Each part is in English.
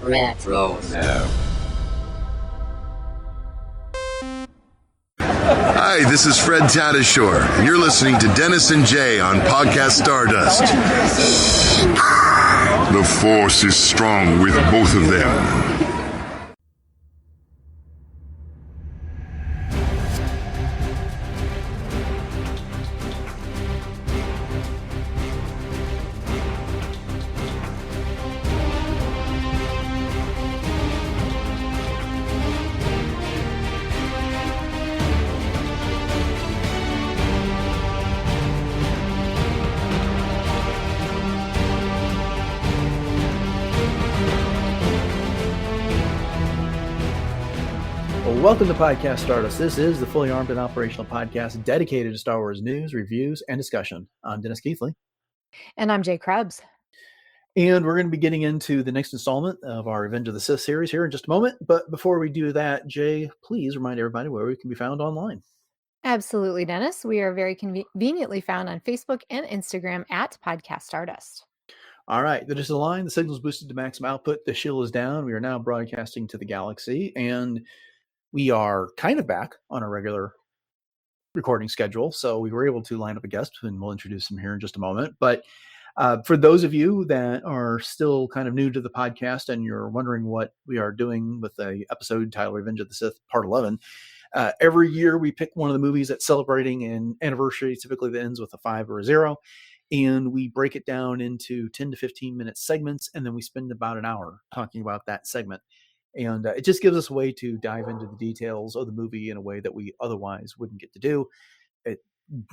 Retro. Hi, this is Fred Tatasciore, and you're listening to Dennis and Jay on Podcast Stardust. The Force is strong with both of them. Welcome to Podcast Stardust. This is the fully armed and operational podcast dedicated to Star Wars news, reviews, and discussion. I'm Dennis Keithley. And I'm Jay Krebs. And we're going to be getting into the next installment of our Revenge of the Sith series here in just a moment. But before we do that, Jay, please remind everybody where we can be found online. Absolutely, Dennis. We are very conveniently found on Facebook and Instagram at Podcast Stardust. All right. That is the line. The signal's boosted to maximum output. The shield is down. We are now broadcasting to the galaxy. And we are kind of back on a regular recording schedule, so we were able to line up a guest, and we'll introduce him here in just a moment. But for those of you that are still kind of new to the podcast and you're wondering what we are doing with the episode titled Revenge of the Sith Part 11, every year we pick one of the movies that's celebrating an anniversary, typically that ends with a 5 or a 0, and we break it down into 10 to 15 minute segments, and then we spend about an hour talking about that segment. And it just gives us a way to dive into the details of the movie in a way that we otherwise wouldn't get to do. It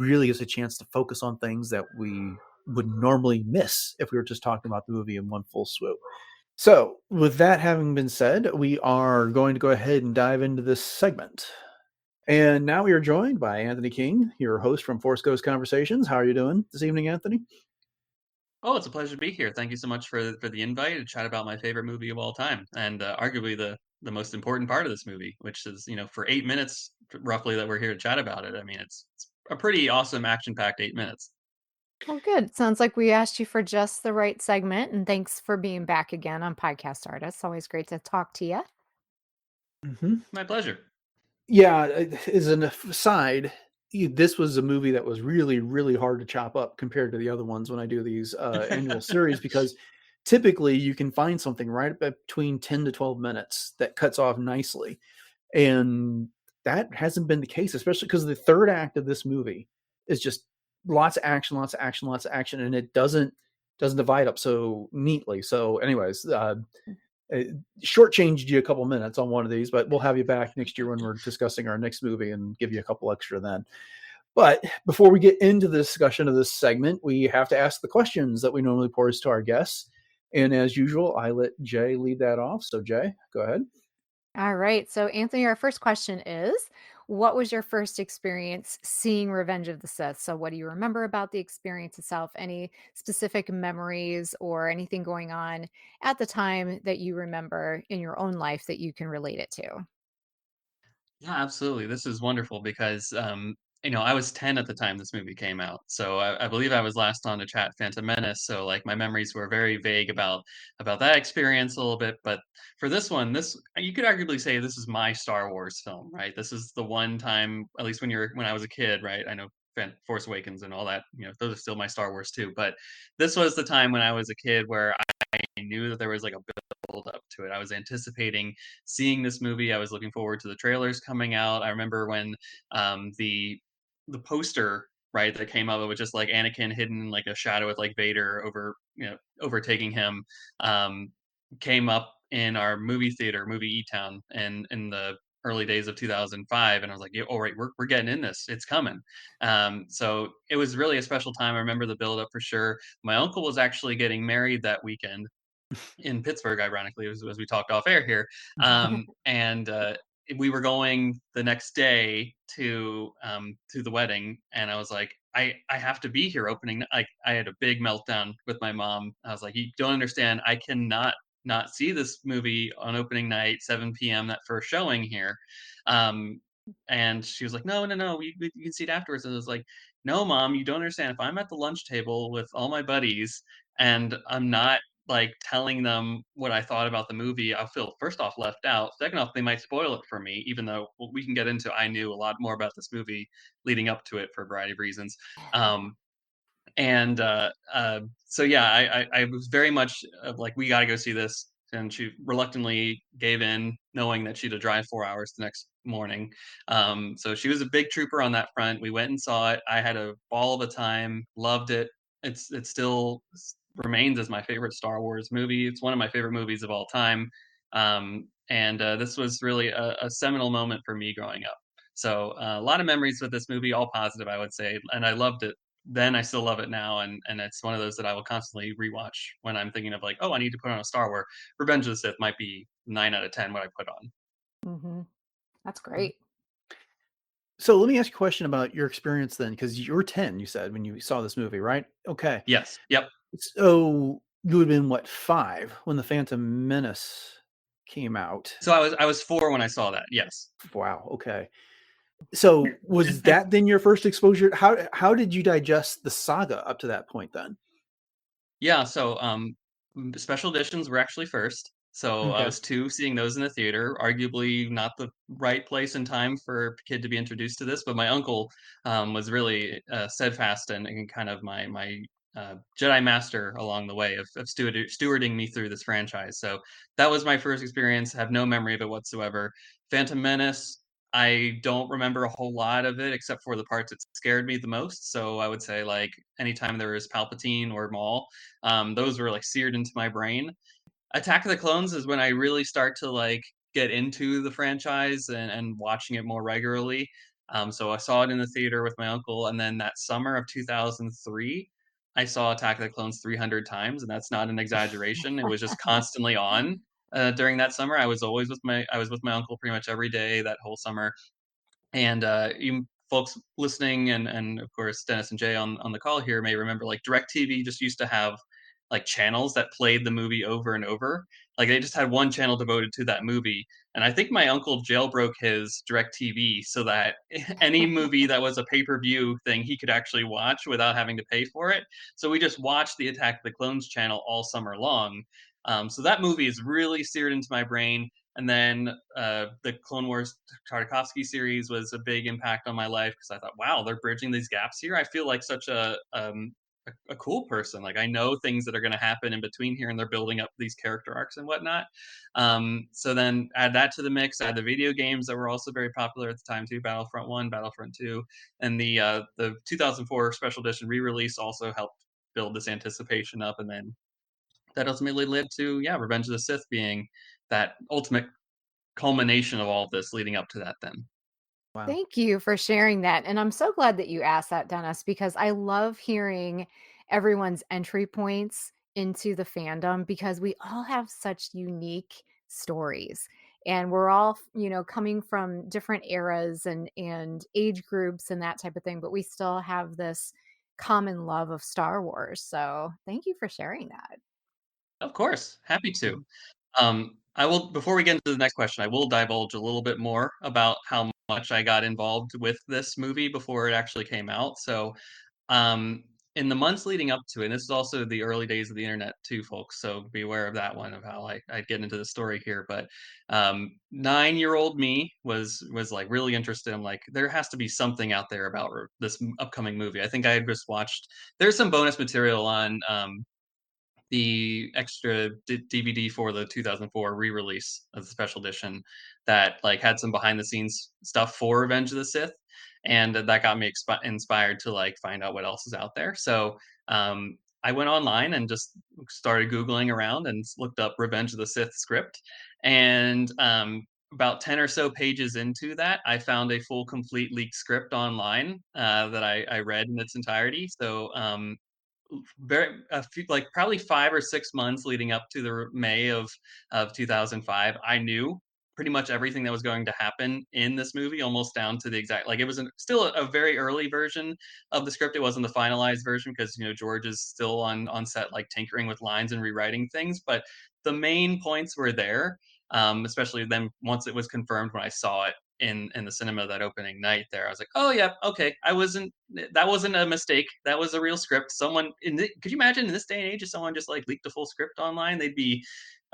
really is a chance to focus on things that we would normally miss if we were just talking about the movie in one full swoop. So with that having been said, we are going to go ahead and dive into this segment. And now we are joined by Anthony King, your host from Force Ghost Conversations. How are you doing this evening, Anthony? Oh, it's a pleasure to be here. Thank you so much for the invite to chat about my favorite movie of all time, and arguably the most important part of this movie, which is, for 8 minutes roughly that we're here to chat about it. I mean, it's a pretty awesome action-packed 8 minutes. Well, good. Sounds like we asked you for just the right segment, and thanks for being back again on Podcast Stardust. It's always great to talk to you. Mm-hmm. My pleasure. Yeah, as an aside, this was a movie that was really, really hard to chop up compared to the other ones when I do these annual series, because typically you can find something right between 10 to 12 minutes that cuts off nicely. And that hasn't been the case, especially because the third act of this movie is just lots of action, lots of action, lots of action, and it doesn't divide up so neatly. So anyways, shortchanged you a couple minutes on one of these, but we'll have you back next year when we're discussing our next movie and give you a couple extra then. But before we get into the discussion of this segment, we have to ask the questions that we normally pose to our guests. And as usual, I let Jay lead that off. So Jay, go ahead. All right. So Anthony, our first question is, what was your first experience seeing Revenge of the Sith? So what do you remember about the experience itself? Any specific memories or anything going on at the time that you remember in your own life that you can relate it to? Yeah, absolutely. This is wonderful because, I was 10 at the time this movie came out. So I believe I was last on to chat Phantom Menace. So like my memories were very vague about that experience a little bit. But for this one, you could arguably say this is my Star Wars film, right? This is the one time, at least when I was a kid, right? I know Force Awakens and all that, those are still my Star Wars too. But this was the time when I was a kid where I knew that there was like a build up to it. I was anticipating seeing this movie. I was looking forward to the trailers coming out. I remember when the poster, right, that came up, it was just like Anakin hidden in like a shadow with like Vader overtaking him, came up in our movie theater, movie E-Town, and in the early days of 2005, and I was like, yeah, all right, we're getting in this, it's coming. So it was really a special time. I remember the build up for sure. My uncle was actually getting married that weekend in Pittsburgh, ironically, as we talked off air here. And we were going the next day to the wedding, and I was like, I have to be here opening. I had a big meltdown with my mom. I was like, you don't understand. I cannot not see this movie on opening night, 7 p.m. that first showing here. And she was like, no, you can see it afterwards. And I was like, no, Mom, you don't understand. If I'm at the lunch table with all my buddies and I'm not like telling them what I thought about the movie, I'll feel first off left out. Second off, they might spoil it for me, even though we can get into I knew a lot more about this movie leading up to it for a variety of reasons. Um, and so yeah, I was very much like, we got to go see this, and she reluctantly gave in, knowing that she had to drive 4 hours the next morning. So she was a big trooper on that front. We went and saw it. I had a ball of a time, loved it. It still remains as my favorite Star Wars movie. It's one of my favorite movies of all time. And this was really a seminal moment for me growing up. So a lot of memories with this movie, all positive, I would say, and I loved it then. I still love it now, and it's one of those that I will constantly rewatch when I'm thinking of like, oh, I need to put on a Star Wars. Revenge of the Sith might be 9 out of 10 what I put on. Mm-hmm. That's great. So let me ask you a question about your experience then, because you were 10, you said, when you saw this movie, right? Okay. Yes. Yep. So you would have been what, 5 when the Phantom Menace came out? So I was 4 when I saw that. Yes. Wow. Okay. So was that then your first exposure? How did you digest the saga up to that point then? Yeah. So special editions were actually first. So I Okay. was 2 seeing those in the theater. Arguably not the right place and time for a kid to be introduced to this, but my uncle was really steadfast and kind of my Jedi master along the way of stewarding me through this franchise. So that was my first experience. Have no memory of it whatsoever. Phantom Menace, I don't remember a whole lot of it except for the parts that scared me the most. So I would say like anytime there was Palpatine or Maul, those were like seared into my brain. Attack of the Clones is when I really start to like get into the franchise and watching it more regularly. So I saw it in the theater with my uncle, and then that summer of 2003, I saw Attack of the Clones 300 times, and that's not an exaggeration. It was just constantly on during that summer. I was with my uncle pretty much every day that whole summer. And you folks listening, and of course Dennis and Jay on the call here may remember, like, DirecTV just used to have like channels that played the movie over and over. Like they just had one channel devoted to that movie. And I think my uncle jailbroke his DirecTV so that any movie that was a pay-per-view thing he could actually watch without having to pay for it. So we just watched the Attack of the Clones channel all summer long. So that movie is really seared into my brain. And then the Clone Wars Tartakovsky series was a big impact on my life because I thought, wow, they're bridging these gaps here. I feel like such a cool person. Like I know things that are going to happen in between here, and they're building up these character arcs and whatnot. So then add that to the mix. Add the video games that were also very popular at the time too: Battlefront 1, Battlefront 2, and the 2004 special edition re-release also helped build this anticipation up, and then that ultimately led to Revenge of the Sith being that ultimate culmination of all of this leading up to that then. Wow. Thank you for sharing that. And I'm so glad that you asked that, Dennis, because I love hearing everyone's entry points into the fandom because we all have such unique stories. And we're all, coming from different eras and age groups and that type of thing, but we still have this common love of Star Wars. So thank you for sharing that. Of course, happy to. I will, before we get into the next question, I will divulge a little bit more about how much I got involved with this movie before it actually came out. So, um, in the months leading up to it, and this is also the early days of the internet too, folks. So be aware of that one, of how I get into the story here. But 9-year-old me was like really interested. I'm like, there has to be something out there about this upcoming movie. I think I had just watched. There's some bonus material on the extra DVD for the 2004 re-release of the special edition that like had some behind the scenes stuff for Revenge of the Sith, and that got me inspired to like find out what else is out there. So I went online and just started googling around and looked up Revenge of the Sith script, and about 10 or so pages into that, I found a full complete leaked script online that I read in its entirety. So very a few, like probably 5 or 6 months leading up to the May of 2005, I knew pretty much everything that was going to happen in this movie, almost down to the exact. Like it was still a very early version of the script. It wasn't the finalized version because George is still on set, like tinkering with lines and rewriting things. But the main points were there, especially then once it was confirmed when I saw it in the cinema that opening night there. I was like, oh yeah, okay, that wasn't a mistake. That was a real script. Could you imagine in this day and age if someone just like leaked a full script online? They'd be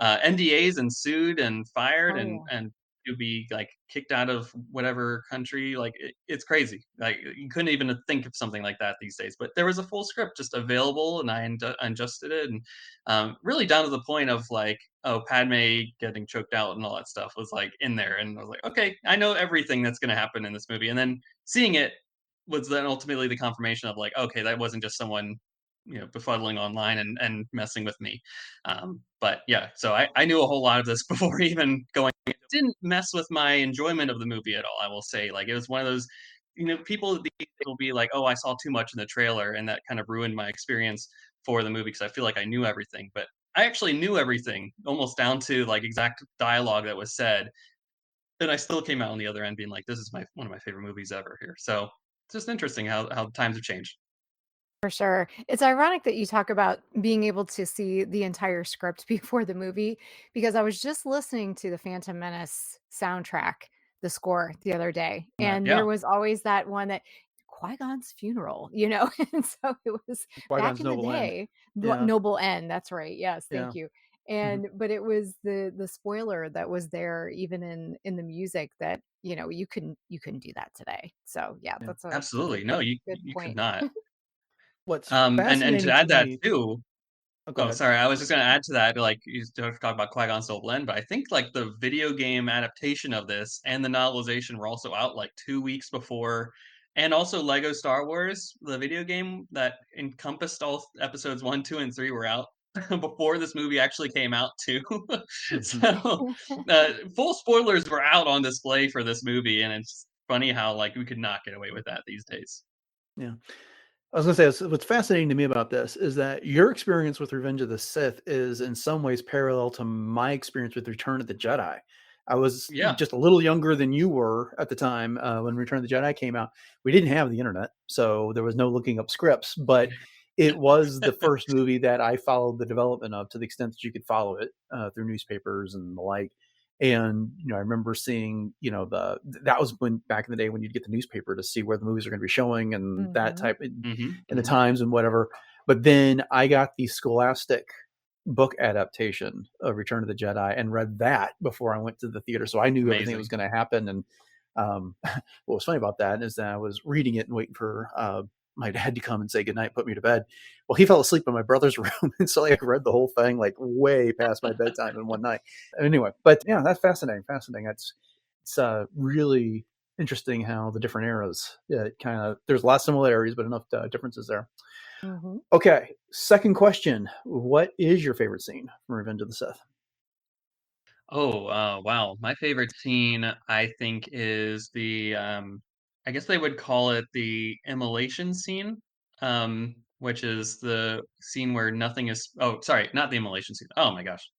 NDAs and sued and fired Oh yeah. and you'd be like kicked out of whatever country. Like it's crazy. Like you couldn't even think of something like that these days. But there was a full script just available, and I adjusted it, and really down to the point of like, oh, Padme getting choked out and all that stuff was like in there, and I was like, okay, I know everything that's going to happen in this movie, and then seeing it was then ultimately the confirmation of like, okay, that wasn't just someone befuddling online and messing with me. But yeah, so I knew a whole lot of this before even going. It didn't mess with my enjoyment of the movie at all, I will say. Like it was one of those, people will be like, oh, I saw too much in the trailer, and that kind of ruined my experience for the movie because I feel like I knew everything. But I actually knew everything almost down to like exact dialogue that was said, and I still came out on the other end being like, this is one of my favorite movies ever here. So it's just interesting how times have changed. For sure. It's ironic that you talk about being able to see the entire script before the movie, because I was just listening to the Phantom Menace soundtrack, the score, the other day, and Yeah, there was always that one that Qui-Gon's funeral, and so it was back Qui-Gon's in the Noble End. day. Yeah, Noble End, that's right. Yes, yeah. thank you. Hmm. But it was the spoiler that was there even in the music that, you couldn't do that today. So yeah, Yeah. that's a absolutely. No, good you could point. not. What's And to fascinating to add that me. too, Oh, go oh, ahead. sorry. I was just going to add to that, like you talk about Qui-Gon Soul Blend, but I think like the video game adaptation of this and the novelization were also out like 2 weeks before, and also Lego Star Wars, the video game that encompassed all episodes 1, 2, and 3 were out before this movie actually came out too. Hmm. So full spoilers were out on display for this movie, and it's funny how like we could not get away with that these days. Yeah. I was gonna say, what's fascinating to me about this is that your experience with Revenge of the Sith is in some ways parallel to my experience with Return of the Jedi. I was Yeah. just a little younger than you were at the time when Return of the Jedi came out. We didn't have the internet, so there was no looking up scripts, but it was the first movie that I followed the development of to the extent that you could follow it through newspapers and the like. And I remember seeing, that was when back in the day when you'd get the newspaper to see where the movies are going to be showing and that Mhm. type Hmm. and the Times and whatever. But then I got the Scholastic book adaptation of Return of the Jedi and read that before I went to the theater, so I knew everything that was Amazing. going to happen. And what was funny about that is that I was reading it and waiting for my dad to come and say goodnight, put me to bed. Well, he fell asleep in my brother's room, and so I read the whole thing like way past my bedtime in one night. Anyway, but yeah, that's fascinating. Fascinating. It's really interesting how the different eras. Yeah, kind of. There's a lot of similarities, but enough differences there. Mhm. Okay, second question: what is your favorite scene from Revenge of the Sith? Oh, wow. My favorite scene, I think, is I guess they would call it the immolation scene, which is the scene where nothing is, oh, sorry, not the immolation scene. Oh my gosh.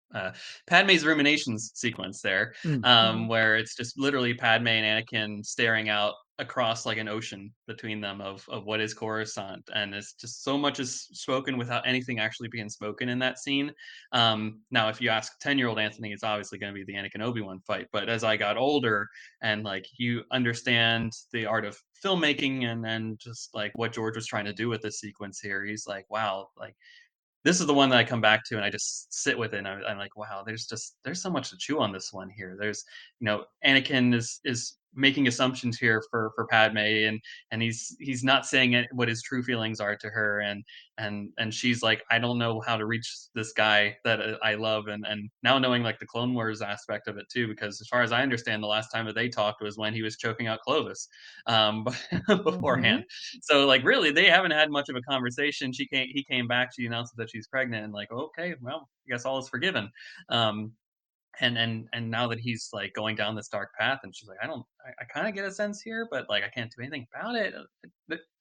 Padme's ruminations sequence there, Mm, Mhm. where it's just literally Padme and Anakin staring out across like an ocean between them of what is Coruscant. And it's just so much is spoken without anything actually being spoken in that scene. Now, if you ask 10-year-old Anthony, it's obviously going to be the Anakin Obi-Wan fight. But as I got older and like you understand the art of filmmaking and just like what George was trying to do with this sequence here, he's like, wow, like this is the one that I come back to and I just sit with it. And I'm like, wow, there's so much to chew on this one here. There's, Anakin is making assumptions here for Padme, and he's not saying what his true feelings are to her, and she's like, I don't know how to reach this guy that I love, and now knowing like the Clone Wars aspect of it too, because as far as I understand, the last time that they talked was when he was choking out Clovis, beforehand. Mhm. So like really they haven't had much of a conversation. He came back, she announces that she's pregnant, and like, okay, well, I guess all is forgiven. um and now that he's like going down this dark path, and she's like, I kind of get a sense here, but like I can't do anything about it.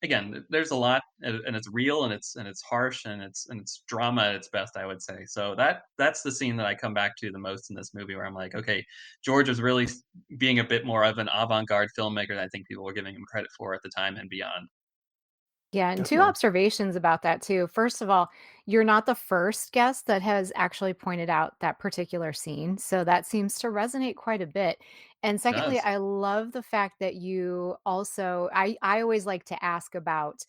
Again, there's a lot, and it's real, and it's harsh, and it's drama at its best, I would say. So that's the scene that I come back to the most in this movie, where I'm like, okay, George was really being a bit more of an avant-garde filmmaker than I think people were giving him credit for at the time and beyond. Yeah, and two Definitely. observations about that too. First of all, you're not the first guest that has actually pointed out that particular scene, so that seems to resonate quite a bit. And It secondly, does. I love the fact that you also I always like to ask about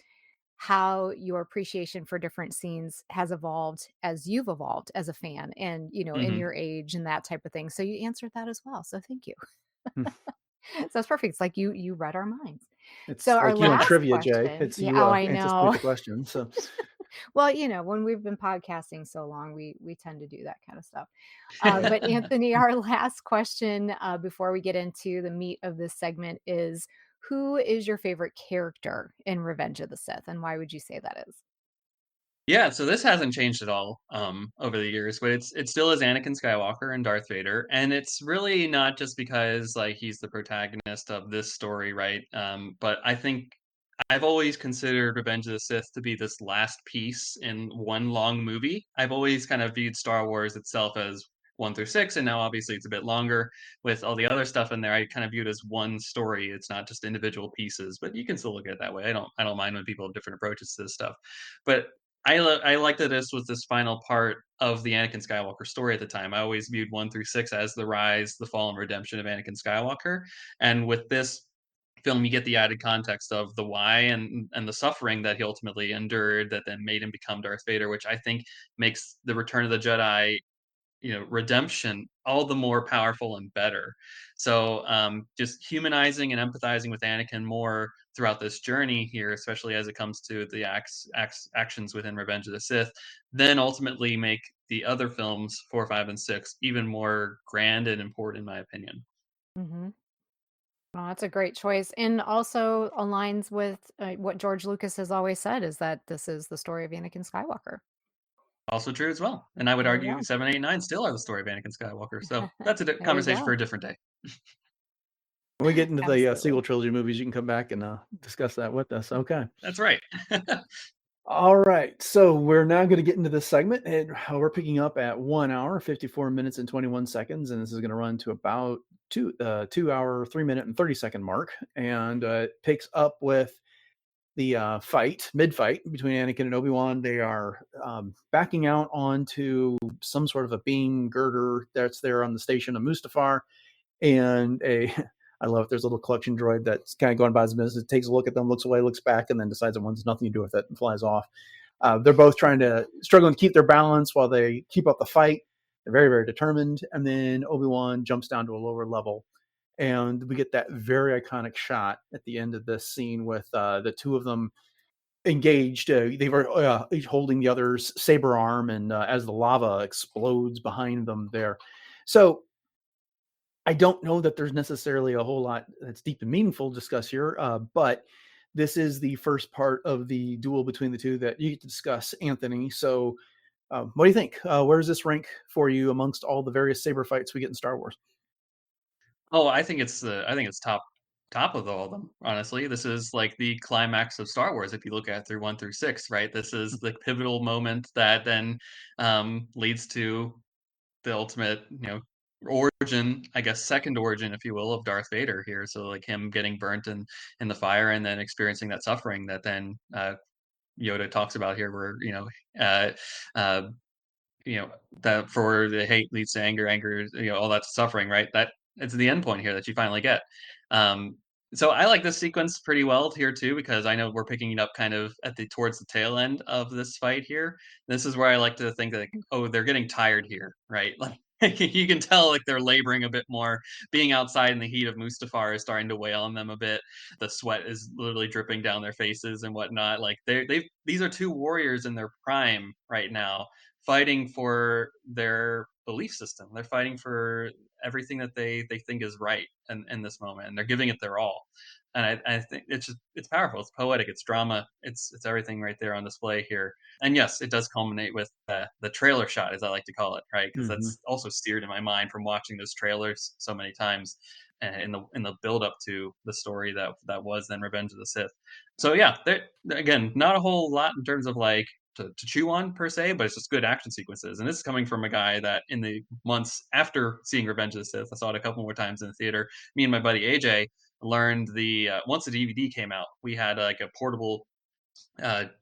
how your appreciation for different scenes has evolved as you've evolved as a fan and, in Hmm. your age and that type of thing. So you answered that as well. So thank you. Hmm. So that's perfect. It's like you read our minds. So It's our like you on last trivia, Jay. question. It's Yeah, you oh, I anticipate know. the question. So Well, when we've been podcasting so long, we tend to do that kind of stuff. But Anthony, our last question before we get into the meat of this segment is, who is your favorite character in Revenge of the Sith, and why would you say that is? Yeah, so this hasn't changed at all over the years, but it still is Anakin Skywalker and Darth Vader, and it's really not just because like he's the protagonist of this story, right? But I think I've always considered Revenge of the Sith to be this last piece in one long movie. I've always kind of viewed Star Wars itself as 1 through 6, and now obviously it's a bit longer with all the other stuff in there. I kind of view it as one story. It's not just individual pieces, but you can still look at it that way. I don't mind when people have different approaches to this stuff, but I like that this was this final part of the Anakin Skywalker story at the time. I always viewed 1 through 6 as the rise, the fall, and redemption of Anakin Skywalker, and with this film, you get the added context of the why and the suffering that he ultimately endured that then made him become Darth Vader, which I think makes the Return of the Jedi, redemption all the more powerful and better. So just humanizing and empathizing with Anakin more throughout this journey here, especially as it comes to the actions within Revenge of the Sith, then ultimately make the other films 4, 5, and 6 even more grand and important, in my opinion. Hmm. Well, that's a great choice, and also aligns with what George Lucas has always said: is that this is the story of Anakin Skywalker. Also true as well. And I would There you argue go. 7, 8, 9 still are the story of Anakin Skywalker. So that's a There you conversation for go. a different day. when we get into the Absolutely. sequel trilogy movies, you can come back and discuss that with us. Okay. That's right. All right. So we're now going to get into this segment, and we're picking up at 1 hour, 54 minutes, and 21 seconds. And this is going to run to about 2 hour, 3 minute, and 30-second mark. And it picks up with the mid fight between Anakin and Obi-Wan. They are backing out onto some sort of a beam girder that's there on the station of Mustafar. And I love it. There's a little collection droid that's kind of going by his business. It takes a look at them, looks away, looks back, and then decides it wants nothing to do with it and flies off. They're both struggling to keep their balance while they keep up the fight. They're very, very determined. And then Obi-Wan jumps down to a lower level. And we get that very iconic shot at the end of this scene with the two of them engaged. They were each holding the other's saber arm, and as the lava explodes behind them there. So I don't know that there's necessarily a whole lot that's deep and meaningful to discuss here, but this is the first part of the duel between the two that you get to discuss, Anthony. So, what do you think? Where does this rank for you amongst all the various saber fights we get in Star Wars? Oh, I think it's top of all of them. Honestly, this is like the climax of Star Wars. If you look at through 1 through 6, right? This is the pivotal moment that then leads to the ultimate, origin, I guess, second origin, if you will, of Darth Vader here. So like him getting burnt in the fire and then experiencing that suffering that then Yoda talks about here, where uh, uh, you know that for the hate leads to anger, anger, all that suffering, right? That it's the end point here that you finally get. um so I like this sequence pretty well here too, because I know we're picking it up kind of at the towards the tail end of this fight here. This is where I like to think that, like, oh, they're getting tired here, right? Like you can tell like they're laboring a bit more. Being outside in the heat of Mustafar is starting to weigh on them a bit. The sweat is literally dripping down their faces and whatnot. Like these are two warriors in their prime right now, fighting for their belief system. They're fighting for everything that they think is right in this moment, and they're giving it their all. And I think it's powerful. It's poetic. It's drama. It's everything right there on display here. And yes, it does culminate with the trailer shot, as I like to call it, right? Because Mm-hmm. that's also seared in my mind from watching those trailers so many times, in the build up to the story that was then Revenge of the Sith. So yeah, there again, not a whole lot in terms of like to chew on per se, but it's just good action sequences. And this is coming from a guy that in the months after seeing Revenge of the Sith, I saw it a couple more times in the theater. Me and my buddy AJ learned the once the DVD came out, we had like a portable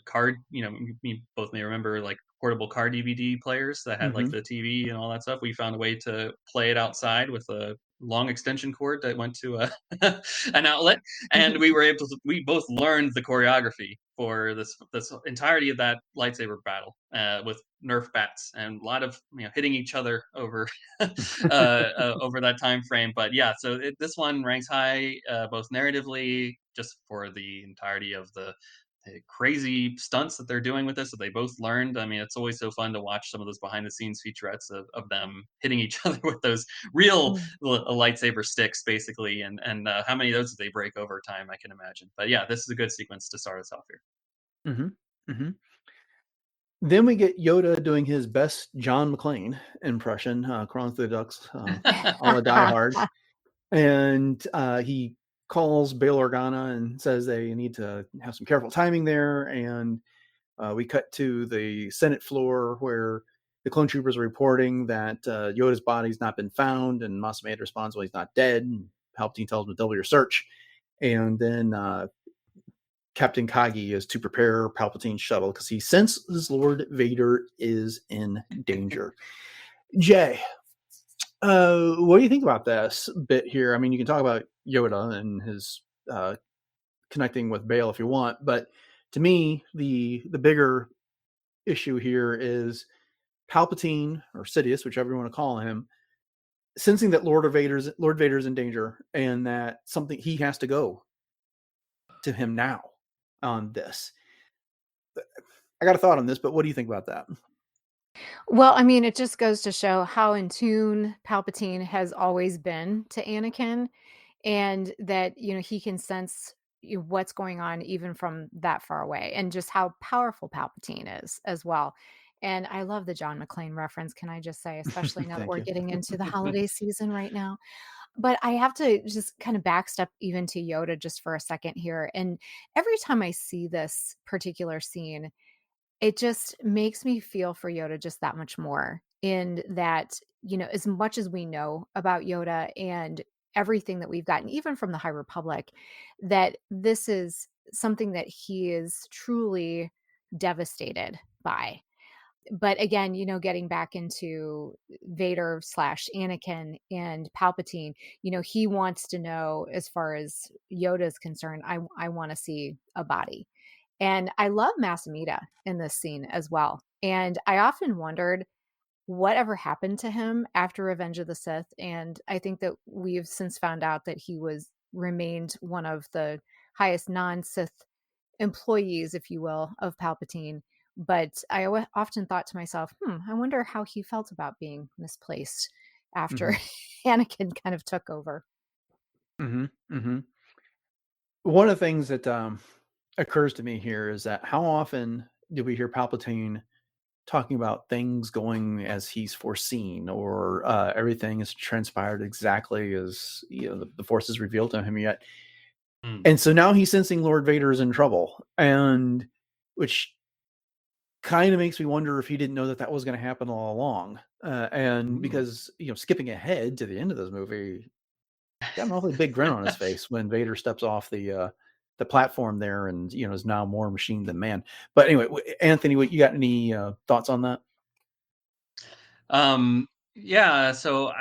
card, you both may remember like portable car DVD players that had like the TV and all that stuff. We found a way to play it outside with a long extension cord that went to an outlet, and we both learned the choreography for this entirety of that lightsaber battle with Nerf bats and a lot of hitting each other over over that time frame. But yeah, so this one ranks high both narratively, just for the entirety of the crazy stunts that they're doing with this that they both learned. I mean, it's always so fun to watch some of those behind the scenes featurettes of them hitting each other with those real lightsaber sticks, basically, and how many of those did they break over time, I can imagine. But yeah, this is a good sequence to start us off here. Then we get Yoda doing his best John McClane impression, crawling through the ducks, a la Die Hard. And he calls Bail Organa and says they need to have some careful timing there. And we cut to the Senate floor where the clone troopers are reporting that Yoda's body's not been found, and Mas Amedda responds, well, he's not dead. And Palpatine tells him to double your search. And then Captain Kagi is to prepare Palpatine's shuttle because he senses Lord Vader is in danger. Jay, what do you think about this bit here? I mean, you can talk about Yoda and his connecting with Bail if you want, but to me, the bigger issue here is Palpatine or Sidious, whichever you want to call him, sensing that Lord Vader's in danger and that something he has to go to him now on this. I got a thought on this, but what do you think about that? Well, I mean, it just goes to show how in tune Palpatine has always been to Anakin, and that he can sense what's going on even from that far away, and just how powerful Palpatine is as well. And I love the John McClane reference, can I just say, especially now that we're getting into the holiday season right now. But I have to just kind of backstep even to Yoda just for a second here. And every time I see this particular scene, it just makes me feel for Yoda just that much more, in that, as much as we know about Yoda and everything that we've gotten, even from the High Republic, that this is something that he is truly devastated by. But again, getting back into Vader slash Anakin and Palpatine, he wants to know, as far as Yoda is concerned, I want to see a body. And I love Mas Amedda in this scene as well. And I often wondered whatever happened to him after Revenge of the Sith. And I think that we've since found out that he remained one of the highest non-Sith employees, if you will, of Palpatine. But I often thought to myself, I wonder how he felt about being misplaced after Anakin kind of took over. One of the things that occurs to me here is that how often do we hear Palpatine talking about things going as he's foreseen, or everything has transpired exactly as the Force has revealed to him yet. And so now he's sensing Lord Vader is in trouble, and which kind of makes me wonder if he didn't know that was going to happen all along. And because skipping ahead to the end of this movie, got an awfully big grin on his face when Vader steps off the platform there, and is now more machine than man. But anyway, Anthony, you got any thoughts on that? Yeah, so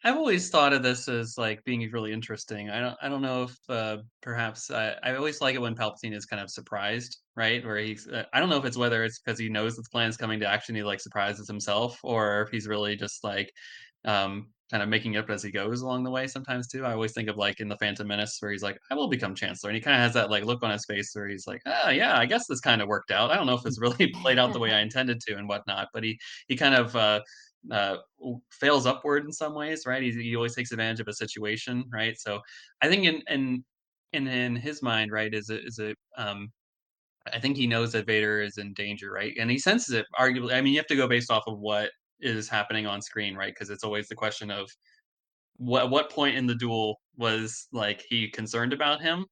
I've always thought of this as like being really interesting. I don't know if perhaps I always like it when Palpatine is kind of surprised, right? Where he's I don't know if it's whether it's because he knows that the plan is coming to action, he like surprises himself, or if he's really just like kind of making it up as he goes along the way sometimes too. I always think of like in the Phantom Menace where he's like, I will become Chancellor, and he kind of has that like look on his face where he's like, oh yeah, I guess this kind of worked out. I don't know if it's really played out the way I intended to and whatnot, but he kind of fails upward in some ways, right? He always takes advantage of a situation, right? So I think in his mind, right, I think he knows that Vader is in danger, right? And he senses it, arguably. I mean, you have to go based off of what is happening on screen, right? Because it's always the question of what point in the duel was like he concerned about him?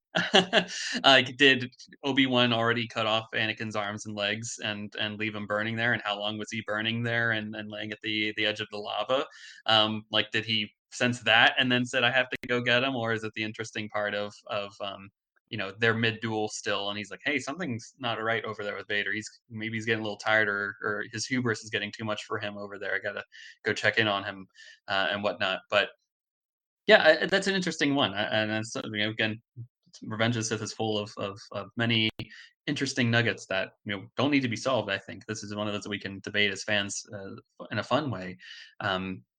Like, did Obi-Wan already cut off Anakin's arms and legs and leave him burning there? And how long was he burning there and laying at the edge of the lava? Like, did he sense that and then said, I have to go get him? Or is it the interesting part of they're mid duel still, and he's like, hey, something's not right over there with Vader. Maybe he's getting a little tired, or his hubris is getting too much for him over there. I gotta go check in on him and whatnot. But yeah, that's an interesting one, and that's again, Revenge of the Sith is full of many interesting nuggets that don't need to be solved. I think this is one of those that we can debate as fans in a fun way.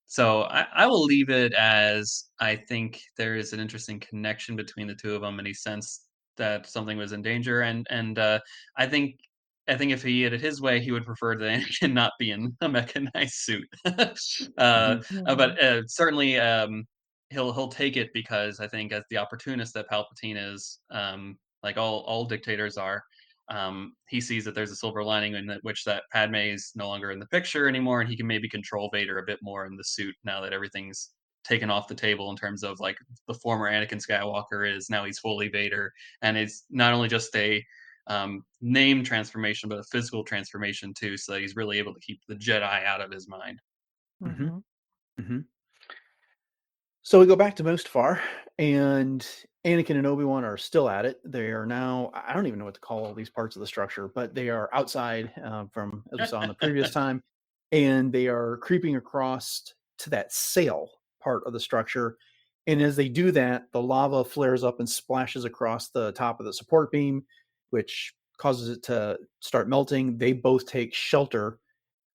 So I will leave it as I think there is an interesting connection between the two of them, and he sensed that something was in danger, and I think. I think if he had it his way, he would prefer that Anakin not be in a mechanized suit. Mhm. But certainly, he'll take it because I think as the opportunist that Palpatine is, like all dictators are, he sees that there's a silver lining in which that Padme is no longer in the picture anymore, and he can maybe control Vader a bit more in the suit now that everything's taken off the table in terms of like the former Anakin Skywalker is now he's fully Vader, and it's not only just a name transformation but a physical transformation too, so that he's really able to keep the Jedi out of his mind. Mhm. Mhm. Mhm. So we go back to Mustafar, and Anakin and Obi-Wan are still at it. They are now, I don't even know what to call all these parts of the structure, but they are outside from, as we saw in the previous time, and they are creeping across to that sail part of the structure. And as they do that, the lava flares up and splashes across the top of the support beam, which causes it to start melting. They both take shelter,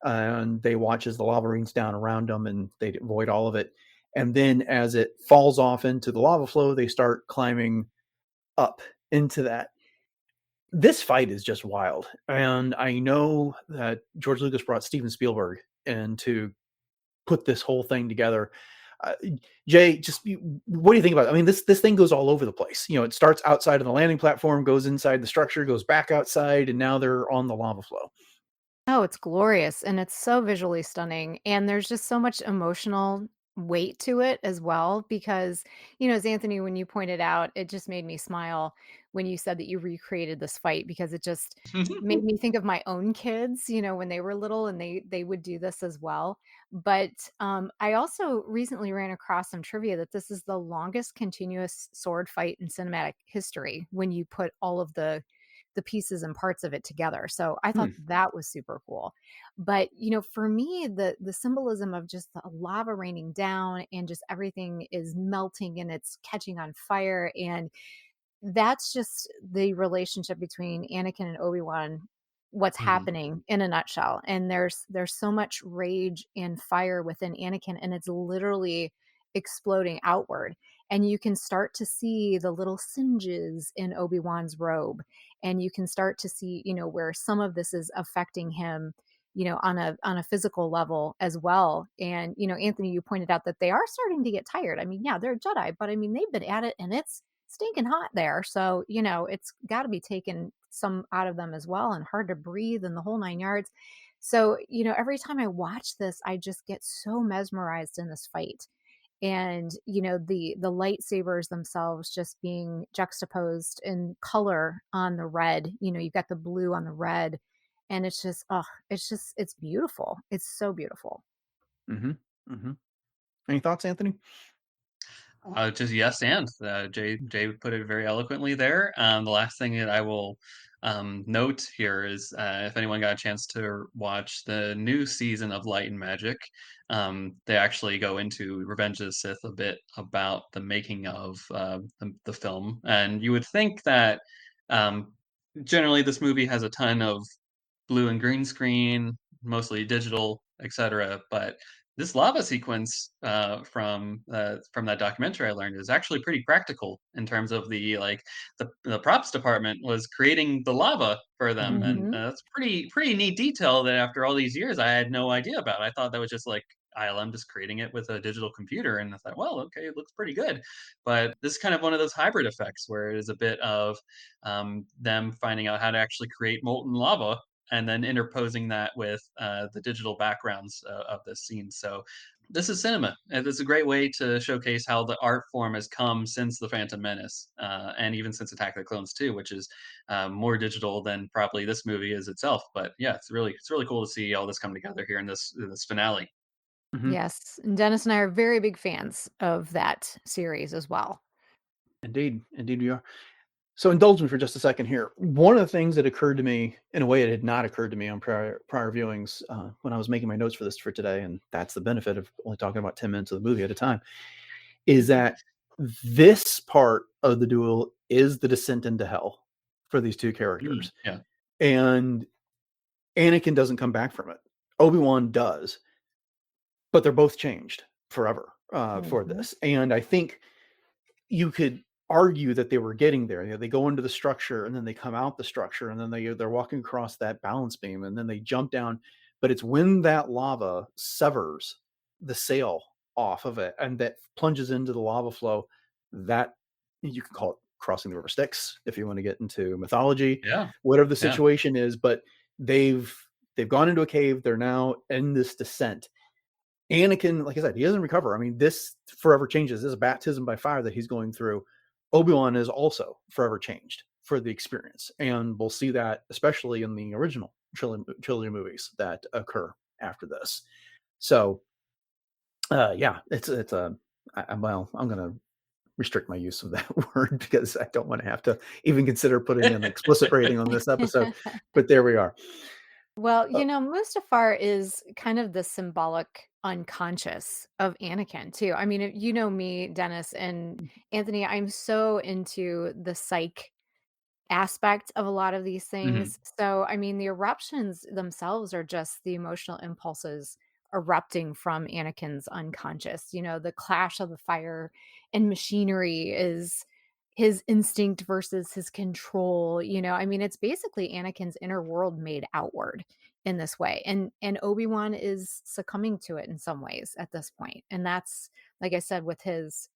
and they watch as the lava rains down around them, and they avoid all of it. And then as it falls off into the lava flow, they start climbing up into that. This fight is just wild. And I know that George Lucas brought Steven Spielberg in to put this whole thing together. Uh, Jay, what do you think about it? I mean, this thing goes all over the place. It starts outside of the landing platform, goes inside the structure, goes back outside, and now they're on the lava flow. Oh, it's glorious and it's so visually stunning. And there's just so much emotional weight to it as well. Because, as Anthony, when you pointed out, it just made me smile when you said that you recreated this fight because it just made me think of my own kids, when they were little and they would do this as well. But I also recently ran across some trivia that this is the longest continuous sword fight in cinematic history when you put all of the pieces and parts of it together. So I thought that was super cool. But, for me, the symbolism of just the lava raining down and just everything is melting and it's catching on fire, and that's just the relationship between Anakin and Obi-Wan, what's happening in a nutshell. And there's so much rage and fire within Anakin, and it's literally exploding outward. And you can start to see the little singes in Obi-Wan's robe, and you can start to see, where some of this is affecting him, on a physical level as well. And Anthony, you pointed out that they are starting to get tired. I mean, yeah, they're Jedi, but I mean, they've been at it and it's stinking hot there. So, it's got to be taken some out of them as well, and hard to breathe and the whole 9 yards. So, every time I watch this, I just get so mesmerized in this fight. And, the lightsabers themselves just being juxtaposed in color on the red, you've got the blue on the red, and it's just, oh, it's beautiful. It's so beautiful. Mm-hmm. Mm-hmm. Any thoughts, Anthony? Just yes, and Jay put it very eloquently there. The last thing that I will note here is if anyone got a chance to watch the new season of Light and Magic, they actually go into Revenge of the Sith a bit about the making of the film, and you would think that um, generally this movie has a ton of blue and green screen, mostly digital, etc. But this lava sequence from that documentary I learned is actually pretty practical in terms of the props department was creating the lava for them, and Hmm. that's pretty neat detail that after all these years I had no idea about. I thought that was just like ILM just creating it with a digital computer, and I thought, well, okay, it looks pretty good. But this is kind of one of those hybrid effects where it is a bit of them finding out how to actually create molten lava and then interposing that with the digital backgrounds of this scene. So this is cinema, and it's a great way to showcase how the art form has come since the Phantom Menace, and even since Attack of the Clones too, which is more digital than probably this movie is itself. But yeah, it's really cool to see all this come together here in this finale. Mm-hmm. Yes. And Dennis and I are very big fans of that series as well. Indeed, we are. So indulge me for just a second here. One of the things that occurred to me in a way it had not occurred to me on prior viewings when I was making my notes for this for today, and that's the benefit of only talking about 10 minutes of the movie at a time, is that this part of the duel is the descent into hell for these two characters. Yeah. And Anakin doesn't come back from it. Obi-Wan does, but they're both changed forever for this. And I think you could argue that they were getting there. You know, they go into the structure and then they come out the structure and then they're walking across that balance beam and then they jump down. But it's when that lava severs the sail off of it and that plunges into the lava flow that you can call it crossing the river Styx if you want to get into mythology, whatever the situation is. But they've gone into a cave. They're now in this descent. Anakin, like I said, he doesn't recover. I mean, this forever changes. This is a baptism by fire that he's going through. Obi-Wan is also forever changed for the experience. And we'll see that especially in the original trilogy movies that occur after this. So, yeah, I'm going to restrict my use of that word because I don't want to have to even consider putting an explicit rating on this episode. But there we are. Well, Mustafar is kind of the symbolic unconscious of Anakin too. I mean, you know me, Dennis and Anthony, I'm so into the psych aspect of a lot of these things. So, I mean, the eruptions themselves are just the emotional impulses erupting from Anakin's unconscious. The clash of the fire and machinery is his instinct versus his control. I mean, it's basically Anakin's inner world made outward in this way. And Obi-Wan is succumbing to it in some ways at this point. And that's, like I said, with his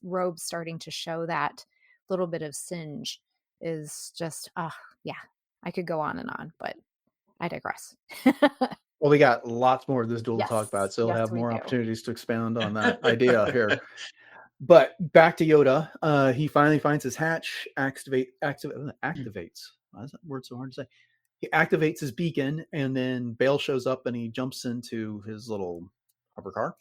robe starting to show that little bit of singe is just, yeah, I could go on and on, but I digress. Well, we got lots more of this duel to talk about, so we'll Yes, have we more do. opportunities to expound on that idea here. But back to Yoda, he finally finds his hatch, activates. Why is that word so hard to say? He activates his beacon, and then Bale shows up and he jumps into his little hover car.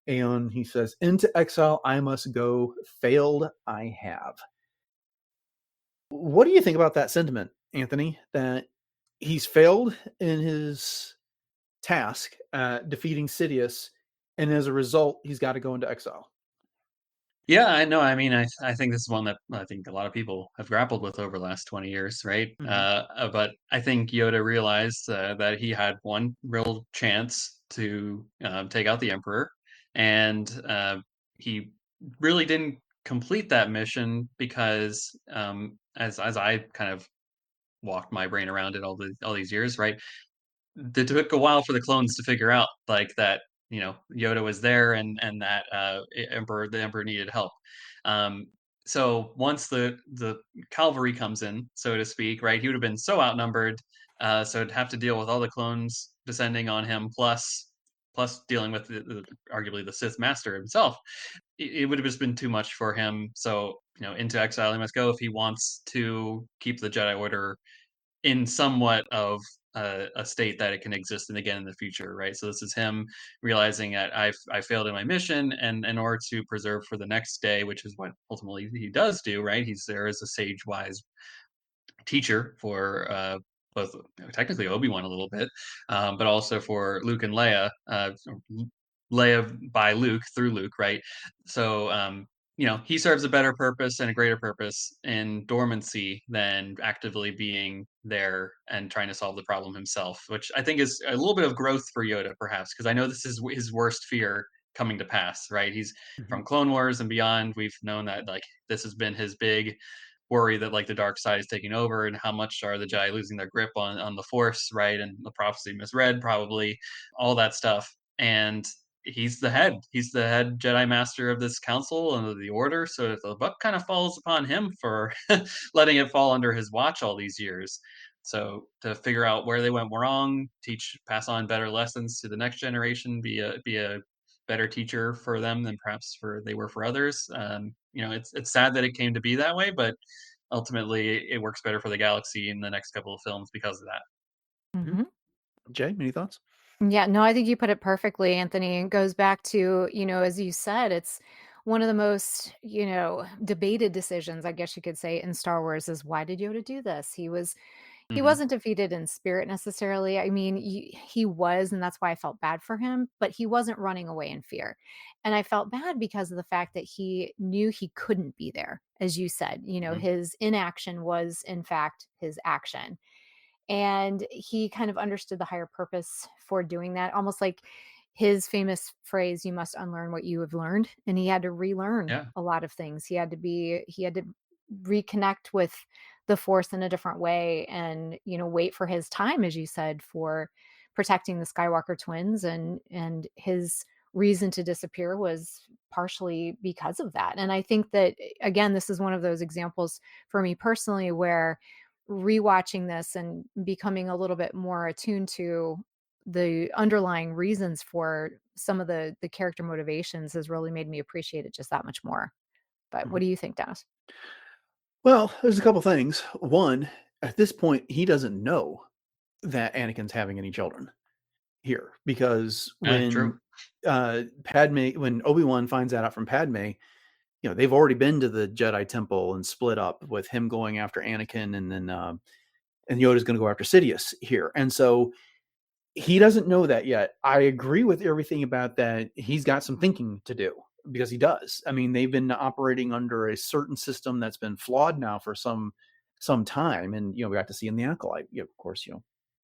And he says, "Into exile I must go, failed I have." What do you think about that sentiment, Anthony? That he's failed in his task at defeating Sidious, and as a result, he's got to go into exile. Yeah, I know. I mean, I think this is one that I think a lot of people have grappled with over the last 20 years, right? But I think Yoda realized that he had one real chance to take out the Emperor, and he really didn't complete that mission because, as I kind of walked my brain around it all these years, right? It took a while for the clones to figure out like that Yoda was there and that the emperor needed help. So once the cavalry comes in, so to speak, right, he would have been so outnumbered, so to have to deal with all the clones descending on him, plus dealing with arguably the Sith master himself. It would have just been too much for him. So into exile he must go if he wants to keep the Jedi Order in somewhat of a state that it can exist in again in the future, right? So this is him realizing that I failed in my mission, and in order to preserve for the next day, which is what ultimately he does do, right? He's there as a sage, wise teacher for both technically Obi-Wan a little bit, but also for Luke and Leia. Leia by Luke through Luke, right? So he serves a better purpose and a greater purpose in dormancy than actively being there and trying to solve the problem himself, which I think is a little bit of growth for Yoda, perhaps, because I know this is his worst fear coming to pass, right? He's from Clone Wars and beyond. We've known that like this has been his big worry that like the dark side is taking over and how much are the Jedi losing their grip on the Force, right? And the prophecy misread, probably all that stuff. And he's the head. He's the head Jedi Master of this council and of the Order. So the buck kind of falls upon him for letting it fall under his watch all these years. So to figure out where they went wrong, pass on better lessons to the next generation, be a better teacher for them than perhaps they were for others. It's sad that it came to be that way, but ultimately it works better for the galaxy in the next couple of films because of that. Jay, any thoughts? Yeah, no, I think you put it perfectly, Anthony. It goes back to, as you said, it's one of the most, debated decisions, I guess you could say, in Star Wars is why did Yoda do this? He Mhm. wasn't defeated in spirit necessarily. I mean, he was, and that's why I felt bad for him, but he wasn't running away in fear. And I felt bad because of the fact that he knew he couldn't be there. As you said, Mhm. his inaction was in fact his action. And he kind of understood the higher purpose for doing that, almost like his famous phrase, you must unlearn what you have learned. And he had to relearn Yeah. a lot of things. He had to reconnect with the force in a different way, and wait for his time, as you said, for protecting the Skywalker twins. And his reason to disappear was partially because of that. And I think that, again, this is one of those examples for me personally where rewatching this and becoming a little bit more attuned to the underlying reasons for some of the character motivations has really made me appreciate it just that much more. But what Mhm. do you think, Dennis? Well, there's a couple things. One, at this point, he doesn't know that Anakin's having any children here because True. when Obi-Wan finds that out from Padme, they've already been to the Jedi Temple and split up with him going after Anakin, and then and Yoda's going to go after Sidious here, and so he doesn't know that yet. I agree with everything about that. He's got some thinking to do because he does. I mean, they've been operating under a certain system that's been flawed now for some time, and we got to see in the Acolyte, of course,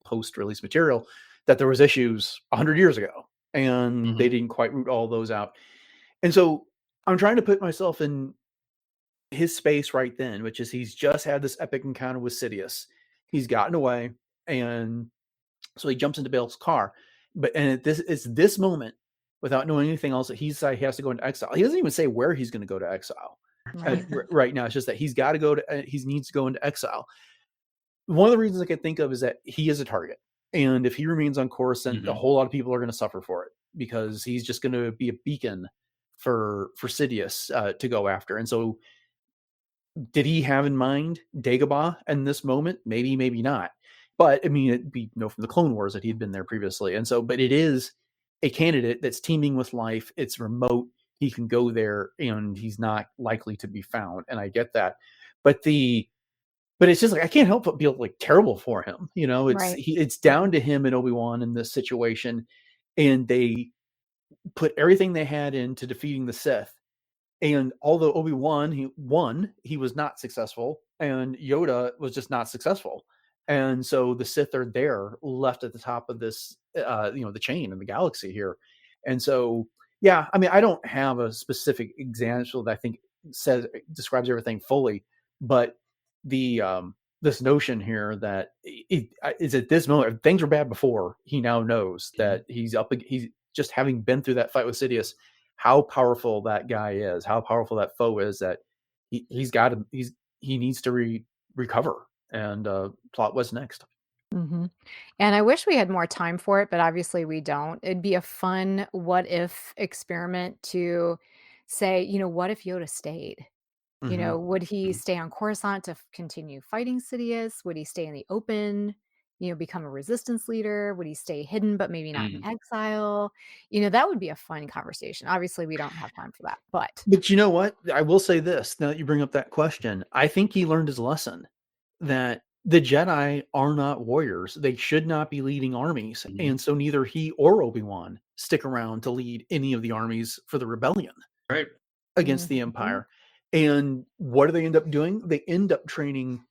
post-release material that there was issues 100 years ago, and Mhm. they didn't quite root all those out. And so I'm trying to put myself in his space right then, which is he's just had this epic encounter with Sidious. He's gotten away, and so he jumps into Bale's car. It's this moment, without knowing anything else, that he has to go into exile. He doesn't even say where he's going to go to exile. Right. Right now, it's just that he's got to go to. He needs to go into exile. One of the reasons I can think of is that he is a target, and if he remains on course, then a Mhm. whole lot of people are going to suffer for it because he's just going to be a beacon for Sidious to go after. And so, did he have in mind Dagobah in this moment? Maybe, maybe not. But I mean, we know from the Clone Wars that he had been there previously, and so, but it is a candidate that's teeming with life. It's remote. He can go there, and he's not likely to be found. And I get that, but but it's just like I can't help but feel like terrible for him. Right. It's down to him and Obi-Wan in this situation, and they put everything they had into defeating the Sith. And although Obi-Wan he was not successful, and Yoda was just not successful. And so the Sith are there left at the top of this the chain in the galaxy here. And so yeah, I mean, I don't have a specific example that I think describes everything fully, but the this notion here that is at this moment, things were bad before, he now knows Mhm. that he's just having been through that fight with Sidious, how powerful that guy is, how powerful that foe is, that he needs to recover and plot what's next. Mhm. And I wish we had more time for it, but obviously we don't. It'd be a fun what if experiment to say, what if Yoda stayed? Hmm. Would he Mhm. stay on Coruscant to continue fighting Sidious? Would he stay in the open, become a resistance leader? Would he stay hidden but maybe not in Mhm. exile? That would be a fun conversation. Obviously, we don't have time for that, but But you know what? I will say this. Now that you bring up that question, I think he learned his lesson that the Jedi are not warriors. They should not be leading armies. Mhm. And so neither he or Obi-Wan stick around to lead any of the armies for the rebellion Right. against the Mhm. Empire. And what do they end up doing? They end up training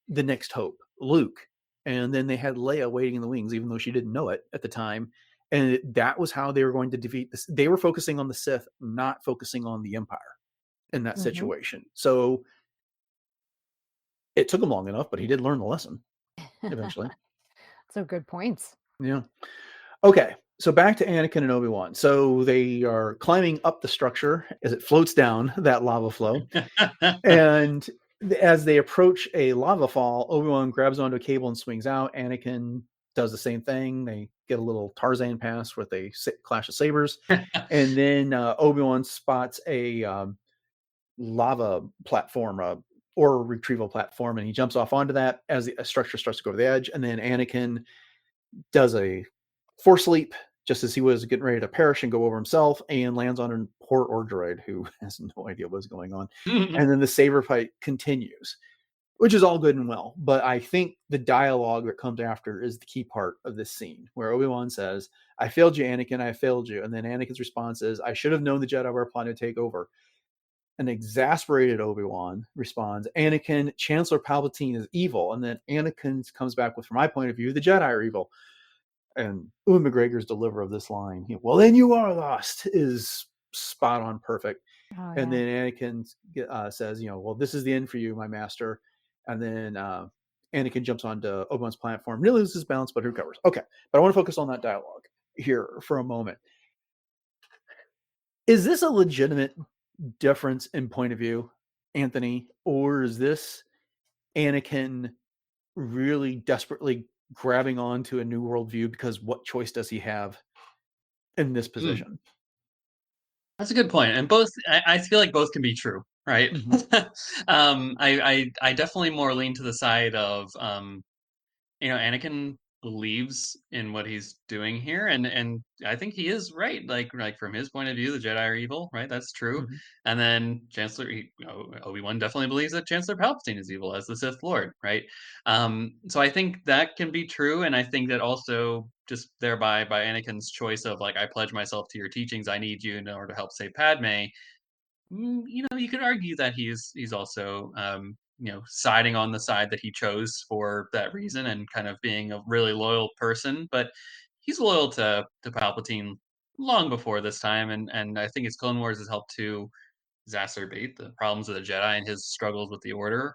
the next hope, Luke. And then they had Leia waiting in the wings, even though she didn't know it at the time. And that was how they were going to defeat this. They were focusing on the Sith, not focusing on the Empire in that Mhm. situation. So it took him long enough, but he did learn the lesson eventually. So good points. Yeah. Okay. So back to Anakin and Obi-Wan. So they are climbing up the structure as it floats down that lava flow. And as they approach a lava fall, Obi-Wan grabs onto a cable and swings out. Anakin does the same thing. They get a little Tarzan pass with a clash of sabers. And then Obi-Wan spots a lava platform, or retrieval platform, and he jumps off onto that as the structure starts to go over the edge. And then Anakin does a force leap, just as he was getting ready to perish and go over himself, and lands on a poor droid who has no idea what's going on. And then the saber fight continues, which is all good and well. But I think the dialogue that comes after is the key part of this scene, where Obi-Wan says, "I failed you, Anakin, I failed you." And then Anakin's response is, "I should have known the Jedi were planning to take over." An exasperated Obi-Wan responds, "Anakin, Chancellor Palpatine is evil." And then Anakin comes back with, "From my point of view, the Jedi are evil." And Ewan McGregor's deliver of this line, "Well, then you are lost," is spot on perfect. Oh, And yeah. then Anakin says, "Well, this is the end for you, my master." And then Anakin jumps onto Obi-Wan's platform, really loses balance, but recovers. Okay, but I want to focus on that dialogue here for a moment. Is this a legitimate difference in point of view, Anthony, or is this Anakin really desperately grabbing on to a new worldview, because what choice does he have in this position? That's a good point, and I feel like both can be true, right? I definitely more lean to the side of Anakin believes in what he's doing here, and I think he is right. Like from his point of view, the Jedi are evil, right? That's true. Mhm. And then Obi-Wan definitely believes that Chancellor Palpatine is evil as the Sith Lord, right? So I think that can be true, and I think that also just thereby by Anakin's choice of like, I pledge myself to your teachings, I need you in order to help save Padme. You could argue that he's also siding on the side that he chose for that reason and kind of being a really loyal person. But he's loyal to Palpatine long before this time, and I think his Clone Wars has helped to exacerbate the problems of the Jedi and his struggles with the Order.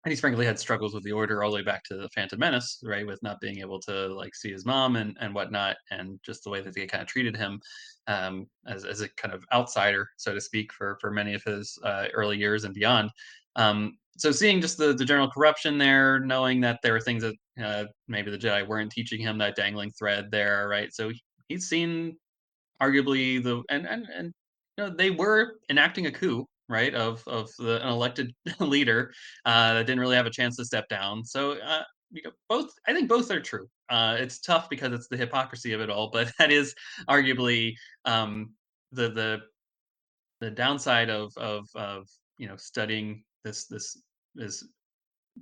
And he's frankly had struggles with the Order all the way back to the Phantom Menace, right? With not being able to like see his mom and whatnot, and just the way that they kind of treated him as a kind of outsider, so to speak, for many of his early years and beyond. So seeing just the general corruption there, knowing that there were things that maybe the Jedi weren't teaching him, that dangling thread there, right? So he's seen arguably they were enacting a coup, right, of an elected leader that didn't really have a chance to step down. So both, I think both are true. It's tough because it's the hypocrisy of it all, but that is arguably the the the downside of studying this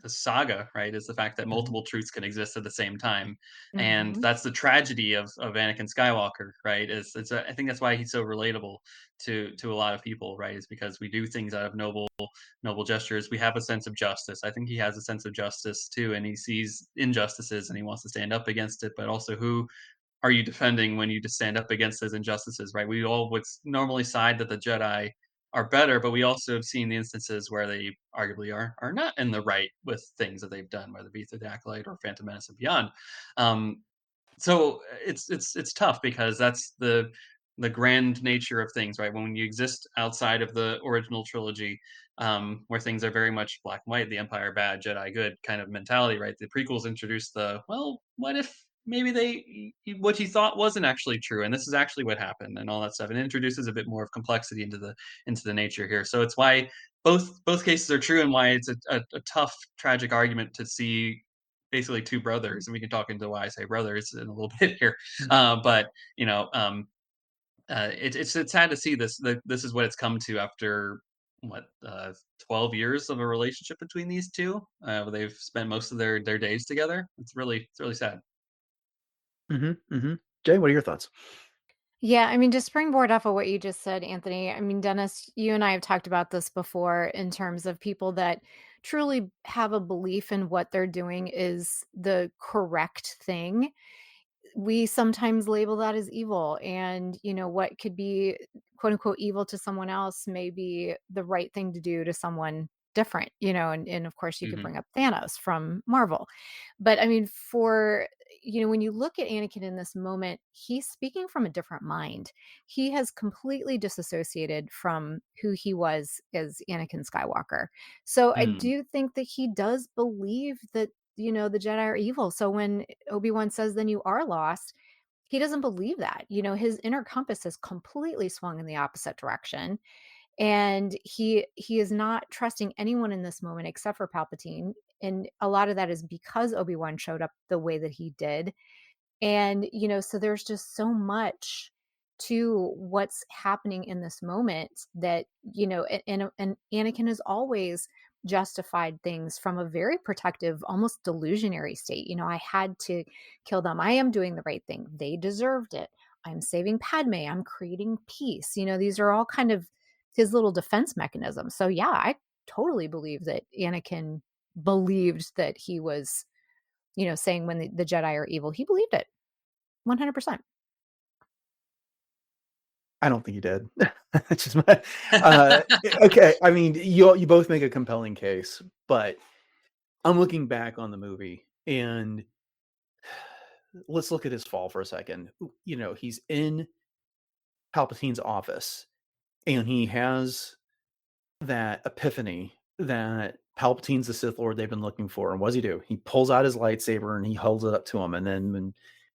the saga, right, is the fact that Mhm. multiple truths can exist at the same time, and Mhm. that's the tragedy of Anakin Skywalker, right? I think that's why he's so relatable to a lot of people, right? Is because we do things out of noble gestures. We have a sense of justice. I think he has a sense of justice too, and he sees injustices and he wants to stand up against it. But also, who are you defending when you just stand up against those injustices, right? We all would normally side that the Jedi are better, but we also have seen the instances where they arguably are not in the right with things that they've done, whether it be through the Acolyte or Phantom Menace and beyond. Um, so it's tough because that's the grand nature of things, right? When you exist outside of the original trilogy, where things are very much black and white, the Empire bad, Jedi good kind of mentality, right? The prequels introduce what if maybe what you thought wasn't actually true, and this is actually what happened, and all that stuff, and it introduces a bit more of complexity into the nature here. So it's why both cases are true, and why it's a tough, tragic argument to see basically two brothers, and we can talk into why I say brothers in a little bit here. But you know, it's sad to see this. This is what it's come to after what 12 years of a relationship between these two. Where they've spent most of their days together. It's really sad. Jay, what are your thoughts? Yeah, I mean, to springboard off of what you just said, Anthony, I mean, Dennis, you and I have talked about this before in terms of people that truly have a belief in what they're doing is the correct thing. We sometimes label that as evil, and what could be quote unquote evil to someone else may be the right thing to do to someone different, and of course you could Hmm. bring up Thanos from Marvel. But I mean, for when you look at Anakin in this moment, he's speaking from a different mind. He has completely disassociated from who he was as Anakin Skywalker. So I Mm. do think that he does believe that the Jedi are evil. So when Obi-Wan says, then you are lost, he doesn't believe that. His inner compass has completely swung in the opposite direction. And he is not trusting anyone in this moment except for Palpatine. And a lot of that is because Obi-Wan showed up the way that he did. And, so there's just so much to what's happening in this moment that, and Anakin has always justified things from a very protective, almost delusionary state. I had to kill them. I am doing the right thing. They deserved it. I'm saving Padme. I'm creating peace. These are all kind of his little defense mechanisms. So yeah, I totally believe that Anakin believed that he was, saying when the Jedi are evil. He believed it 100%. I don't think he did. That's just my, okay. I mean, you both make a compelling case, but I'm looking back on the movie and let's look at his fall for a second. He's in Palpatine's office and he has that epiphany that Palpatine's the Sith Lord they've been looking for. And what does he do? He pulls out his lightsaber and he holds it up to him. And then when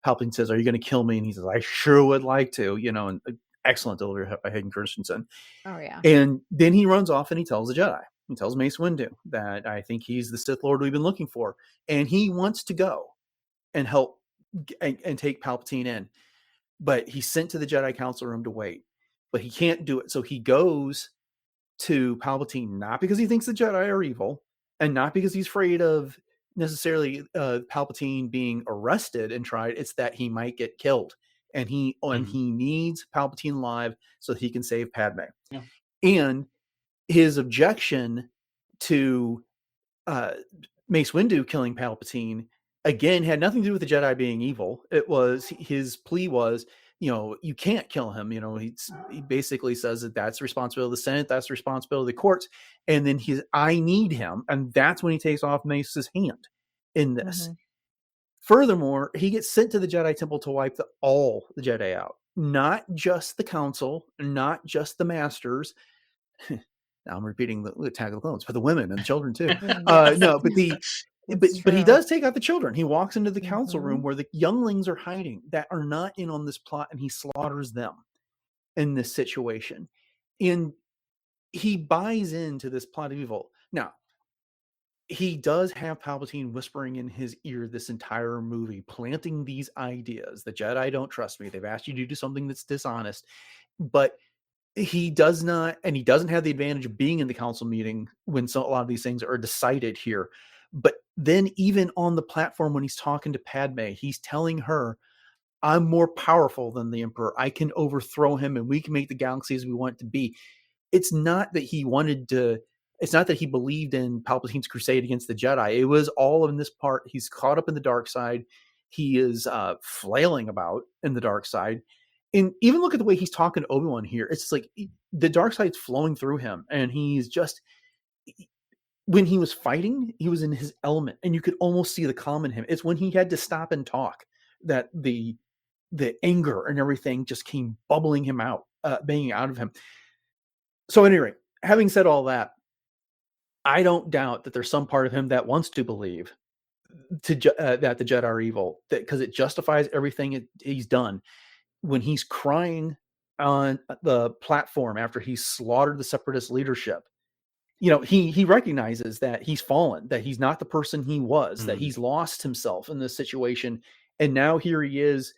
Palpatine says, "Are you going to kill me?" and he says, "I sure would like to," and excellent delivery by Hayden Christensen. Oh yeah. And then he runs off and he tells the Jedi. He tells Mace Windu that I think he's the Sith Lord we've been looking for. And he wants to go and help and take Palpatine in. But he's sent to the Jedi Council room to wait. But he can't do it. So he goes to Palpatine, not because he thinks the Jedi are evil and not because he's afraid of necessarily Palpatine being arrested and tried. It's that he might get killed. And he needs Palpatine alive so he can save Padme. Yeah. And his objection to Mace Windu killing Palpatine, again, had nothing to do with the Jedi being evil. It was his plea was, you can't kill him. He basically says that that's the responsibility of the Senate. That's the responsibility of the courts. And then I need him. And that's when he takes off Mace's hand in this. Mm-hmm. Furthermore, he gets sent to the Jedi Temple to wipe all the Jedi out, not just the Council, not just the Masters. Now I'm repeating the Attack of the Clones, but the women and children too. No, but but he does take out the children. He walks into the council room where the younglings are hiding that are not in on this plot, and he slaughters them in this situation. And he buys into this plot of evil. Now, he does have Palpatine whispering in his ear this entire movie, planting these ideas. The Jedi don't trust me. They've asked you to do something that's dishonest. But he does not, and he doesn't have the advantage of being in the council meeting when a lot of these things are decided here. But then even on the platform when he's talking to Padme, he's telling her, "I'm more powerful than the Emperor. I can overthrow him and we can make the galaxy as we want it to be." It's not that he wanted to, it's not that he believed in Palpatine's crusade against the Jedi. It was all in this part. He's caught up in the dark side. He is flailing about in the dark side. And even look at the way he's talking to Obi-Wan here. It's like the dark side's flowing through him. And he's just, when he was fighting, he was in his element. And you could almost see the calm in him. It's when he had to stop and talk that the anger and everything just came bubbling him out, banging out of him. So at any rate, having said all that, I don't doubt that there's some part of him that wants to believe that the Jedi are evil, because it justifies everything he's done. When he's crying on the platform after he slaughtered the Separatist leadership, he recognizes that he's fallen, that he's not the person he was, that he's lost himself in this situation. And now here he is,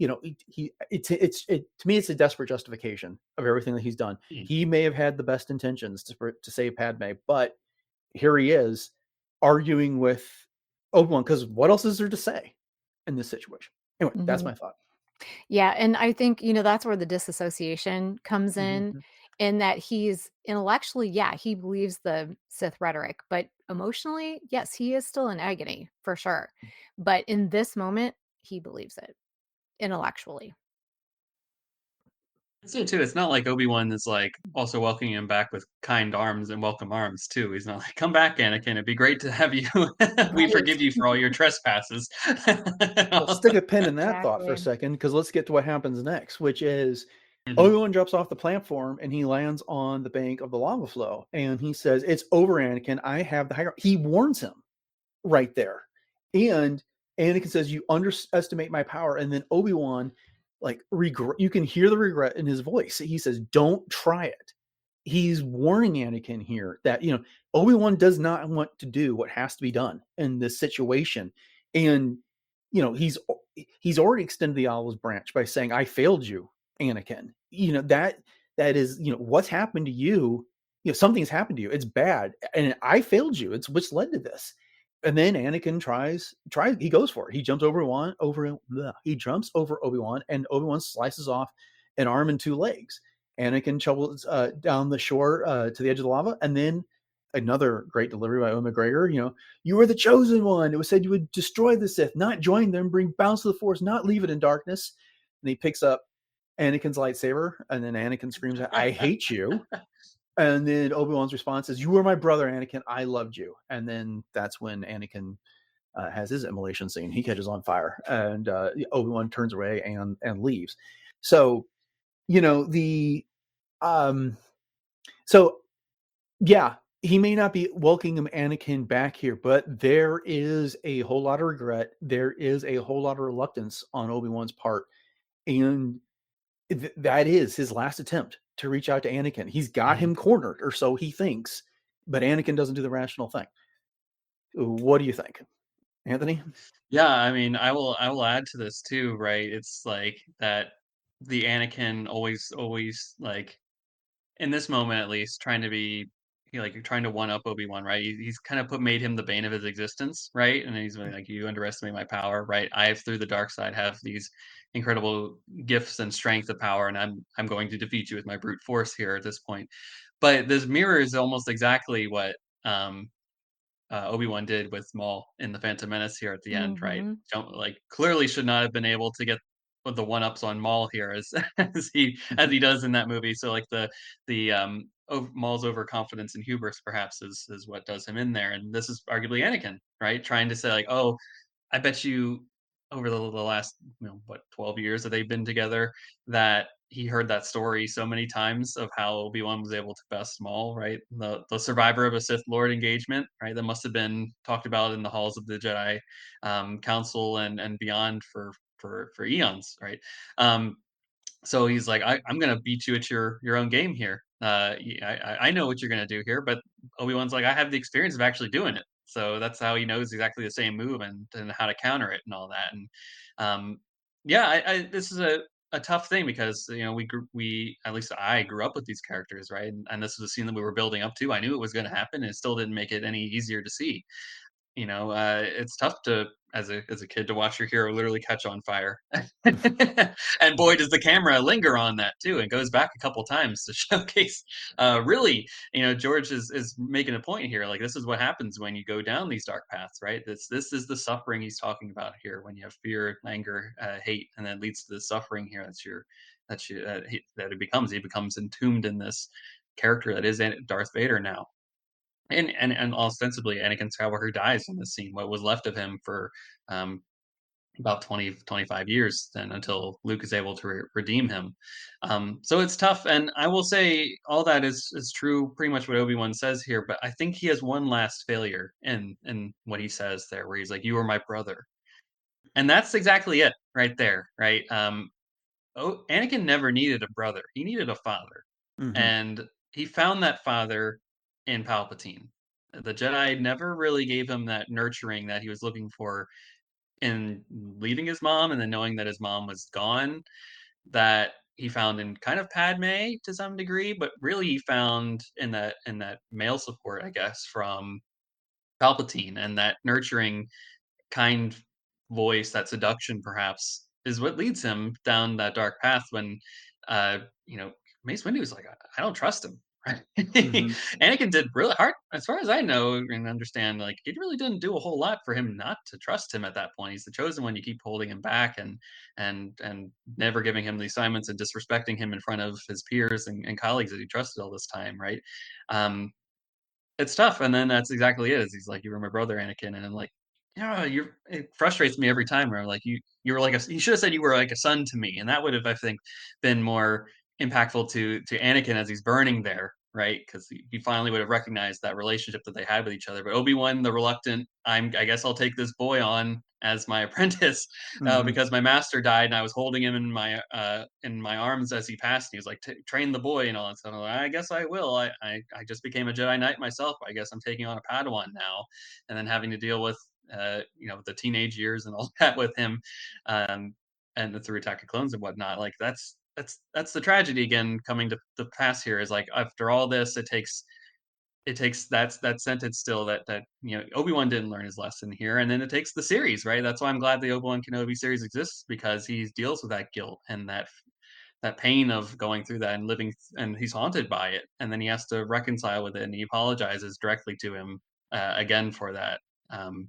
to me, it's a desperate justification of everything that he's done. He may have had the best intentions to save Padme, but here he is arguing with Obi-Wan, because what else is there to say in this situation? Anyway, that's my thought. Yeah. And I think, that's where the disassociation comes in that he's intellectually, he believes the Sith rhetoric, but emotionally, yes, he is still in agony for sure. But in this moment, he believes it intellectually. So too, it's not like Obi-Wan is like also welcoming him back with kind arms and welcome arms too. He's not like, "Come back, Anakin. It'd be great to have you. We forgive you for all your trespasses." Well, stick a pin in that thought for a second, because let's get to what happens next, which is Obi-Wan drops off the platform and he lands on the bank of the lava flow, and he says, "It's over, Anakin. I have the high ground." He warns him right there, and Anakin says, "You underestimate my power," and then Obi-Wan, like, you can hear the regret in his voice. He says, "Don't try it." He's warning Anakin here that, Obi-Wan does not want to do what has to be done in this situation. And you know, he's already extended the olive branch by saying, "I failed you, Anakin." You know, that is, you know, what's happened to you. You know, something's happened to you. It's bad, and I failed you. It's what's led to this. And then Anakin tries. He goes for it. He jumps over he jumps over Obi-Wan, and Obi-Wan slices off an arm and two legs. Anakin shovels down the shore to the edge of the lava, and then another great delivery by Ewan McGregor. You know, you were the chosen one. It was said you would destroy the Sith, not join them, bring balance to the Force, not leave it in darkness. And he picks up Anakin's lightsaber, and then Anakin screams, "I hate you." And then Obi-Wan's response is, "You were my brother, Anakin. I loved you." And then that's when Anakin has his immolation scene. He catches on fire, and Obi-Wan turns away and leaves. So, you know, so yeah, he may not be welcoming Anakin back here, but there is a whole lot of regret. There is a whole lot of reluctance on Obi-Wan's part, and that is his last attempt to reach out to Anakin. He's got him cornered, or so he thinks, but Anakin doesn't do the rational thing. What do you think, Anthony? Yeah, I mean, I will add to this too, right? It's like that the Anakin always like in this moment at least trying to be like trying to one up Obi-Wan, right? He's kind of made him the bane of his existence, right? And he's like, you underestimate my power, right? I have through the dark side have these incredible gifts and strength of power, and I'm going to defeat you with my brute force here at this point. But this mirrors almost exactly what Obi-Wan did with Maul in the Phantom Menace here at the end, right? Mhm. Like clearly should not have been able to get the one-ups on Maul here as as he does in that movie. So like the Maul's overconfidence and hubris perhaps is what does him in there. And this is arguably Anakin, right? Trying to say like, oh, I bet you over the last, 12 years that they've been together, that he heard that story so many times of how Obi-Wan was able to best Maul, right? The survivor of a Sith Lord engagement, right? That must have been talked about in the halls of the Jedi Council and beyond for eons, right? Um, so he's like, I'm gonna beat you at your own game here. I know what you're gonna do here, but Obi-Wan's like, I have the experience of actually doing it. So that's how he knows exactly the same move and how to counter it and all that. And um, yeah, this is a tough thing because we at least I grew up with these characters, right? And this was a scene that we were building up to. I knew it was going to happen, and it still didn't make it any easier to see. It's tough to as a kid to watch your hero literally catch on fire. And boy, does the camera linger on that too, and goes back a couple times to showcase really, George is making a point here. Like this is what happens when you go down these dark paths, right? This is the suffering he's talking about here. When you have fear, anger, hate, and that leads to the suffering here. That it becomes. He becomes entombed in this character that is Darth Vader now. And ostensibly, Anakin Skywalker dies in this scene. What was left of him for um, about 25 years then until Luke is able to redeem him. So it's tough. And I will say all that is true, pretty much what Obi-Wan says here. But I think he has one last failure in what he says there, where he's like, "You are my brother," and that's exactly it right there, right? Anakin never needed a brother; he needed a father, Mm-hmm. and he found that father in Palpatine. The Jedi never really gave him that nurturing that he was looking for in leaving his mom, and then knowing that his mom was gone. That he found in kind of Padme to some degree, but really he found in that male support, I guess, from Palpatine, and that nurturing kind voice, that seduction perhaps, is what leads him down that dark path when, uh, you know, Mace Windu was like, I don't trust him. Right? Mm-hmm. Anakin did really hard, as far as I know and understand. Like, he really didn't do a whole lot for him not to trust him at that point. He's the chosen one. You keep holding him back and never giving him the assignments and disrespecting him in front of his peers and colleagues that he trusted all this time, right? It's tough, and then that's exactly it. Is he's like, "You were my brother, Anakin," and I'm like, "Yeah, you're." It frustrates me every time where I'm like, "You were like a." He should have said you were like a son to me, and that would have, I think, been more impactful to Anakin as he's burning there, right? Because he finally would have recognized that relationship that they had with each other. But Obi-Wan, the reluctant, I guess I'll take this boy on as my apprentice Mm-hmm. because my master died and I was holding him in my arms as he passed. And he was like, "Train the boy," and all that stuff. I'm like, I guess I will. I just became a Jedi Knight myself. I guess I'm taking on a Padawan now, and then having to deal with the teenage years and all that with him, and through Attack of Clones and whatnot. Like that's the tragedy again coming to the pass here. Is like after all this, it takes that sentence still that Obi-Wan didn't learn his lesson here, and then it takes the series, right? That's why I'm glad the Obi-Wan Kenobi series exists, because he deals with that guilt and that pain of going through that and living, and he's haunted by it, and then he has to reconcile with it, and he apologizes directly to him again for that, and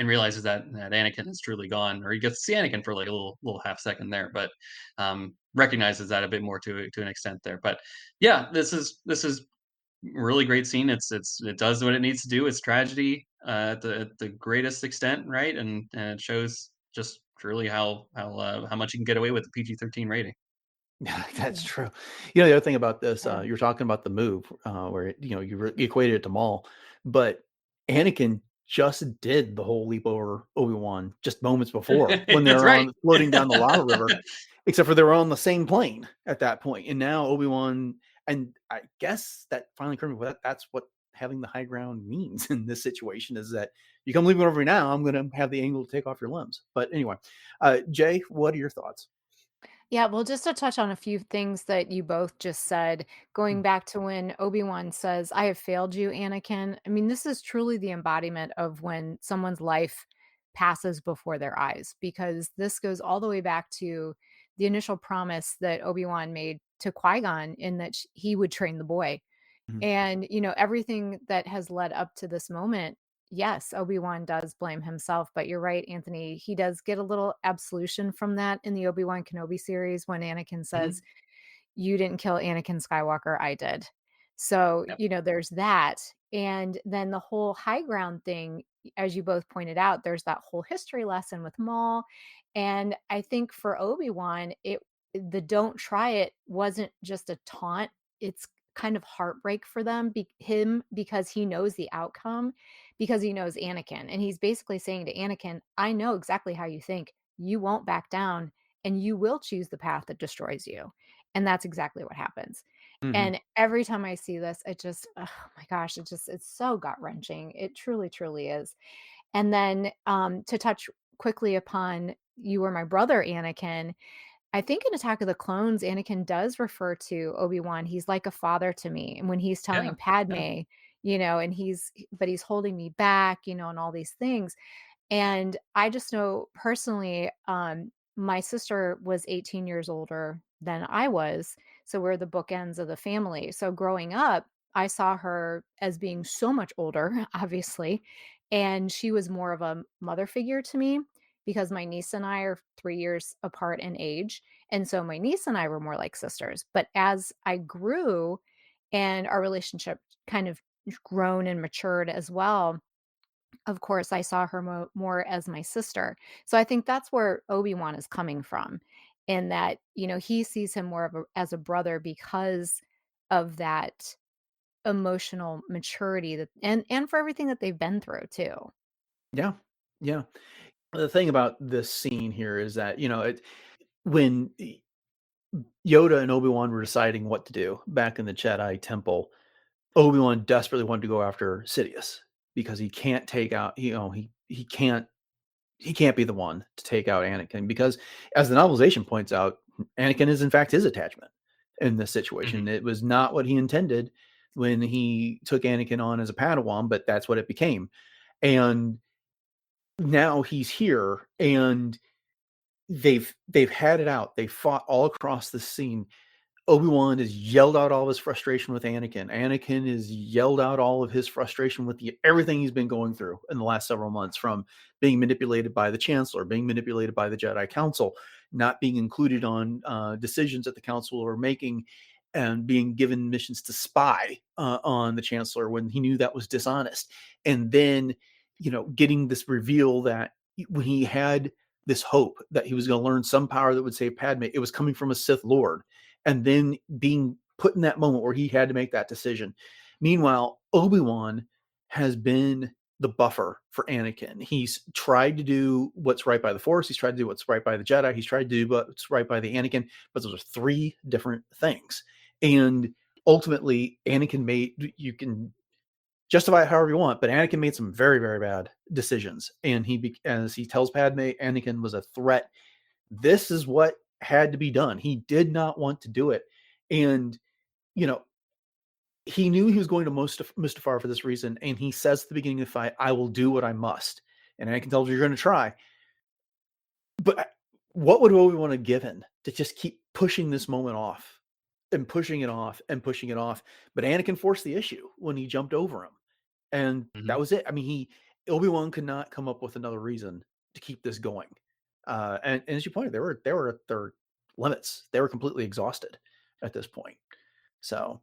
realizes that Anakin is truly gone, or he gets to see Anakin for like a little half second there, but recognizes that a bit more to an extent there. But yeah, this is really great scene. It does what it needs to do. It's tragedy at the greatest extent, right? And it shows just truly how much you can get away with the PG-13 rating. Yeah, that's true. The other thing about this, Yeah. you're talking about the move, where you equated it to Maul, but Anakin just did the whole leap over Obi-Wan just moments before when they That's were right. floating down the lava river, except for they were on the same plane at that point, and now Obi-Wan, and I guess that finally confirmed that's what having the high ground means in this situation, is that you come leaping over me now, I'm going to have the angle to take off your limbs. But anyway, Jay, what are your thoughts? Yeah, well, just to touch on a few things that you both just said, going back to when Obi-Wan says, "I have failed you, Anakin." I mean, this is truly the embodiment of when someone's life passes before their eyes, because this goes all the way back to the initial promise that Obi-Wan made to Qui-Gon, in that he would train the boy. Mhm. And, everything that has led up to this moment, yes, Obi-Wan does blame himself, but you're right, Anthony. He does get a little absolution from that in the Obi-Wan Kenobi series when Anakin says, Mhm. "You didn't kill Anakin Skywalker, I did." So, Yep. there's that. And then the whole high ground thing, as you both pointed out, there's that whole history lesson with Maul. And I think for Obi-Wan, the "don't try it" wasn't just a taunt. It's kind of heartbreak for him, because he knows the outcome, because he knows Anakin. And he's basically saying to Anakin, "I know exactly how you think. You won't back down, and you will choose the path that destroys you." And that's exactly what happens. Mhm. And every time I see this, it just, oh my gosh, it's so gut wrenching. It truly, truly is. And then to touch quickly upon "you were my brother, Anakin," I think in Attack of the Clones, Anakin does refer to Obi-Wan, "He's like a father to me." And when he's Yeah. telling Yeah. Padme, and he's holding me back, and all these things. And I just know personally, my sister was 18 years older than I was. So we're the bookends of the family. So growing up, I saw her as being so much older, obviously. And she was more of a mother figure to me, because my niece and I are 3 years apart in age. And so my niece and I were more like sisters. But as I grew and our relationship kind of grown and matured as well, of course, I saw her more as my sister. So I think that's where Obi-Wan is coming from, in that, he sees him more as a brother, because of that emotional maturity, and for everything that they've been through too. Yeah, yeah. The thing about this scene here is that when Yoda and Obi-Wan were deciding what to do back in the Jedi Temple, Obi-Wan desperately wanted to go after Sidious because he can't take out, he can't be the one to take out Anakin, because as the novelization points out, Anakin is in fact his attachment in this situation. Mhm. It was not what he intended when he took Anakin on as a Padawan, but that's what it became. And now he's here, and they've had it out. They fought all across the scene. Obi-Wan has yelled out all of his frustration with Anakin. Anakin has yelled out all of his frustration with everything he's been going through in the last several months, from being manipulated by the Chancellor, being manipulated by the Jedi Council, not being included on decisions that the Council were making, and being given missions to spy on the Chancellor when he knew that was dishonest. And then, getting this reveal that when he had this hope that he was going to learn some power that would save Padme, it was coming from a Sith Lord, and then being put in that moment where he had to make that decision. Meanwhile, Obi-Wan has been the buffer for Anakin. He's tried to do what's right by the Force. He's tried to do what's right by the Jedi. He's tried to do what's right by the Anakin, but those are three different things. And ultimately, Anakin justify it however you want, but Anakin made some very, very bad decisions. And as he tells Padme, Anakin was a threat. This is what had to be done. He did not want to do it. And, you know, he knew he was going to Mustafar for this reason. And he says at the beginning of the fight, I will do what I must. And Anakin tells him, you're going to try. But what would Obi-Wan have given to just keep pushing this moment off and pushing it off and pushing it off? But Anakin forced the issue when he jumped over him. And that was it. I mean, Obi-Wan could not come up with another reason to keep this going. And as you pointed, they were at their limits. They were completely exhausted at this point. So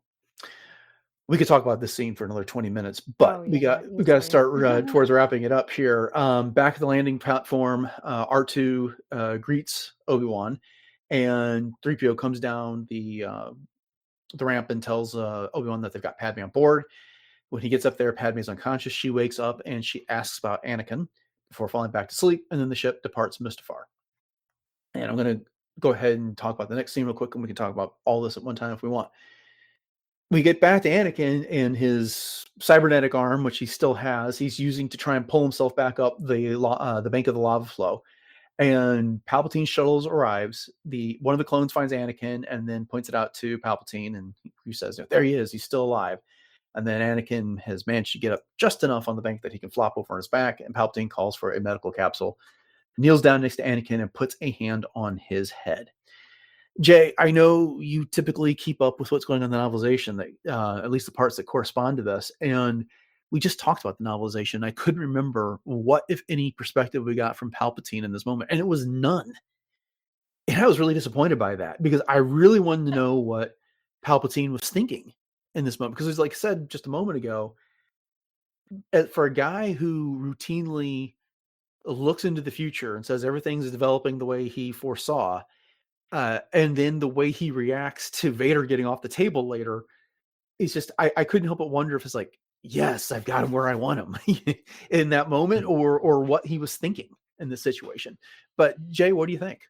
we could talk about this scene for another 20 minutes, but we got to start towards wrapping it up here. Back at the landing platform, R2 greets Obi-Wan, and 3PO comes down the ramp and tells Obi-Wan that they've got Padme on board. When he gets up there, Padme's unconscious. She wakes up and she asks about Anakin before falling back to sleep, and then the ship departs Mustafar. And I'm going to go ahead and talk about the next scene real quick, and we can talk about all this at one time if we want. We get back to Anakin and his cybernetic arm, which he still has. He's using to try and pull himself back up the bank of the lava flow. And Palpatine shuttles arrives. One of the clones finds Anakin and then points it out to Palpatine, and he says, "There he is. He's still alive." And then Anakin has managed to get up just enough on the bank that he can flop over on his back, and Palpatine calls for a medical capsule, kneels down next to Anakin, and puts a hand on his head. Jay, I know you typically keep up with what's going on in the novelization, that at least the parts that correspond to this, and we just talked about the novelization. I couldn't remember what, if any, perspective we got from Palpatine in this moment, and it was none. And I was really disappointed by that, because I really wanted to know what Palpatine was thinking in this moment, because, like I said just a moment ago, for a guy who routinely looks into the future and says everything's developing the way he foresaw, and then the way he reacts to Vader getting off the table later, it's just, I couldn't help but wonder if it's like, yes, I've got him where I want him in that moment, or what he was thinking in this situation. But Jay, what do you think?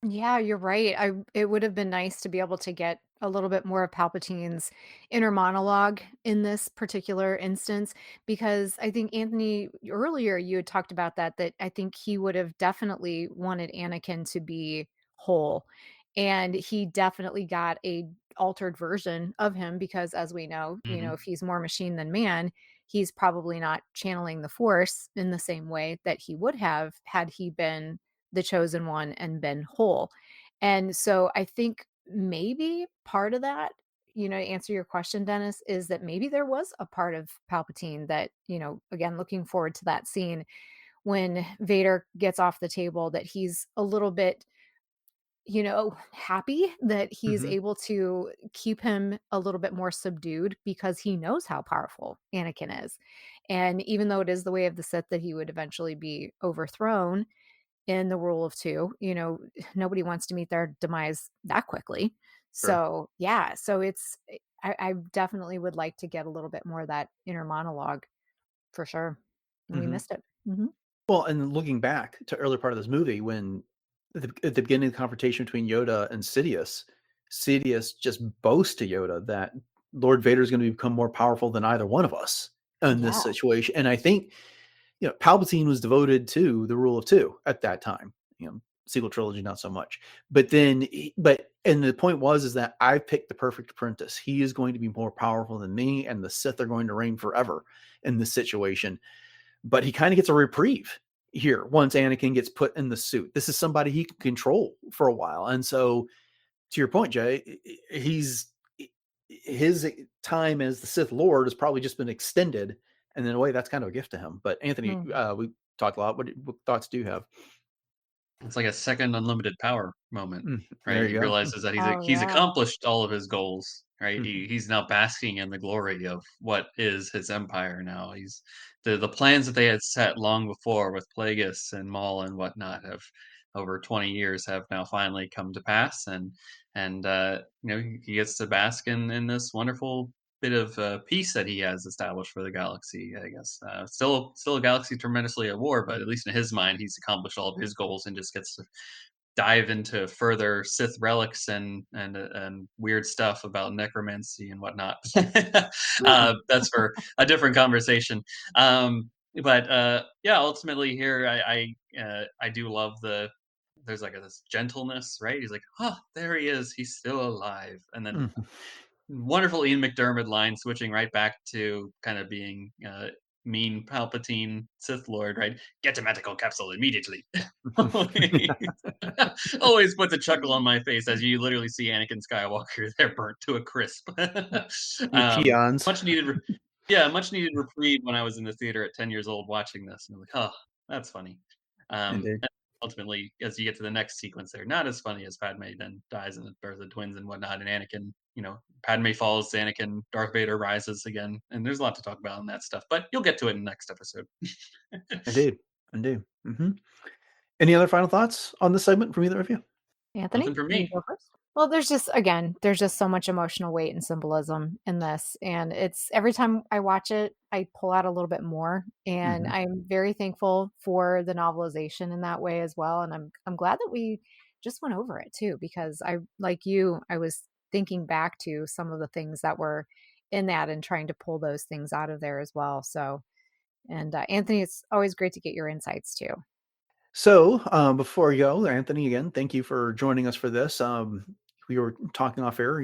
Yeah, you're right. It would have been nice to be able to get a little bit more of Palpatine's inner monologue in this particular instance, because I think, Anthony, earlier you had talked about that I think he would have definitely wanted Anakin to be whole, and he definitely got a altered version of him, because as we know, if he's more machine than man, he's probably not channeling the Force in the same way that he would have had he been the chosen one and been whole. And so I think maybe part of that, to answer your question, Dennis, is that maybe there was a part of Palpatine that, again, looking forward to that scene when Vader gets off the table, that he's a little bit, happy that he's able to keep him a little bit more subdued, because he knows how powerful Anakin is. And even though it is the way of the Sith that he would eventually be overthrown in the rule of two, nobody wants to meet their demise that quickly. Sure. So yeah, so I definitely would like to get a little bit more of that inner monologue, for sure. And we missed it. Well, and looking back to earlier part of this movie, when at the beginning of the confrontation between Yoda and Sidious just boasts to Yoda that Lord Vader is going to become more powerful than either one of us in this situation. And I think, Palpatine was devoted to the rule of two at that time. Sequel trilogy, not so much. But then, and the point is that I picked the perfect apprentice. He is going to be more powerful than me, and the Sith are going to reign forever in this situation. But he kind of gets a reprieve here once Anakin gets put in the suit. This is somebody he can control for a while. And so, to your point, Jay, his time as the Sith Lord has probably just been extended. And in a way, that's kind of a gift to him. But Anthony, we talked a lot. What thoughts do you have? It's like a second unlimited power moment, right? He realizes that he's yeah. accomplished all of his goals, right? He's now basking in the glory of what is his empire now. He's the plans that they had set long before with Plagueis and Maul and whatnot have over 20 years have now finally come to pass, and he gets to bask in this wonderful bit of peace that he has established for the galaxy. I guess still a galaxy tremendously at war, but at least in his mind, he's accomplished all of his goals and just gets to dive into further Sith relics and weird stuff about necromancy and whatnot. That's for a different conversation. But yeah, ultimately here I do love there's like this gentleness, right? He's like, oh, there he is, he's still alive, and then wonderful Ian McDermott line switching right back to kind of being mean Palpatine Sith Lord, right? Get to medical capsule immediately. Always puts a chuckle on my face as you literally see Anakin Skywalker there burnt to a crisp. Your peons. Much needed reprieve when I was in the theater at 10 years old watching this. And I'm like, oh, that's funny. Indeed. And ultimately, as you get to the next sequence there, not as funny as Padme then dies in the Birth of the Twins and whatnot, and Anakin, Padme falls, Anakin, Darth Vader rises again, and there's a lot to talk about in that stuff, but you'll get to it in the next episode. Indeed. Mm-hmm. Any other final thoughts on this segment from either of you? Anthony, Nothing from you me. go first. Well, there's just so much emotional weight and symbolism in this, and it's every time I watch it, I pull out a little bit more, and I'm very thankful for the novelization in that way as well, and I'm glad that we just went over it too, because I was thinking back to some of the things that were in that and trying to pull those things out of there as well. So, and Anthony, it's always great to get your insights too. So before you go, Anthony, again, thank you for joining us for this. We were talking off air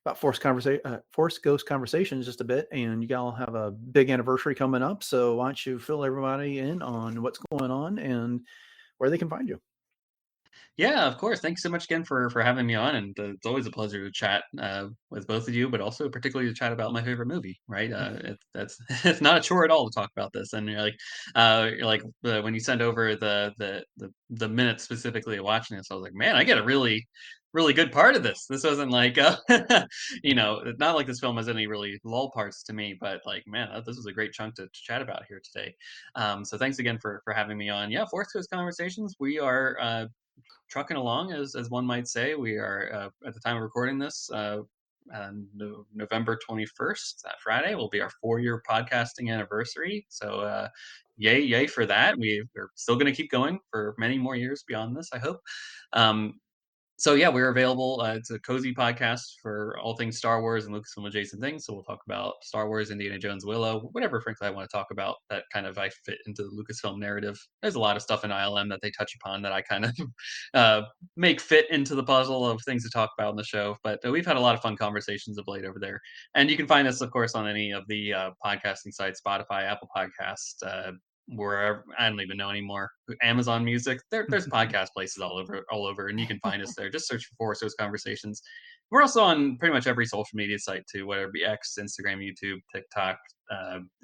about Force Ghost Conversations just a bit, and you all have a big anniversary coming up. So why don't you fill everybody in on what's going on and where they can find you? Yeah, of course. Thanks so much again for having me on, and it's always a pleasure to chat with both of you, but also particularly to chat about my favorite movie. Right? That's it's not a chore at all to talk about this. And when you send over the minutes specifically of watching this, I was like, man, I get a really really good part of this. This wasn't like not like this film has any really lull parts to me, but like, man, this was a great chunk to chat about here today. So thanks again for having me on. Yeah, Force Ghost Conversations. We are trucking along, as one might say. We are at the time of recording this, November 21st. That Friday will be our 4-year podcasting anniversary. So yay for that. We're still going to keep going for many more years beyond this, I hope. So yeah, we're available. It's a cozy podcast for all things Star Wars and Lucasfilm adjacent things. So we'll talk about Star Wars, Indiana Jones, Willow, whatever, frankly, I want to talk about that kind of I fit into the Lucasfilm narrative. There's a lot of stuff in ILM that they touch upon that I kind of make fit into the puzzle of things to talk about in the show. But we've had a lot of fun conversations of late over there. And you can find us, of course, on any of the podcasting sites, Spotify, Apple Podcast, wherever, I don't even know anymore. Amazon Music. There's podcast places all over, and you can find us there. Just search for Force Ghost Conversations. We're also on pretty much every social media site too, whether it be X, Instagram, YouTube, TikTok,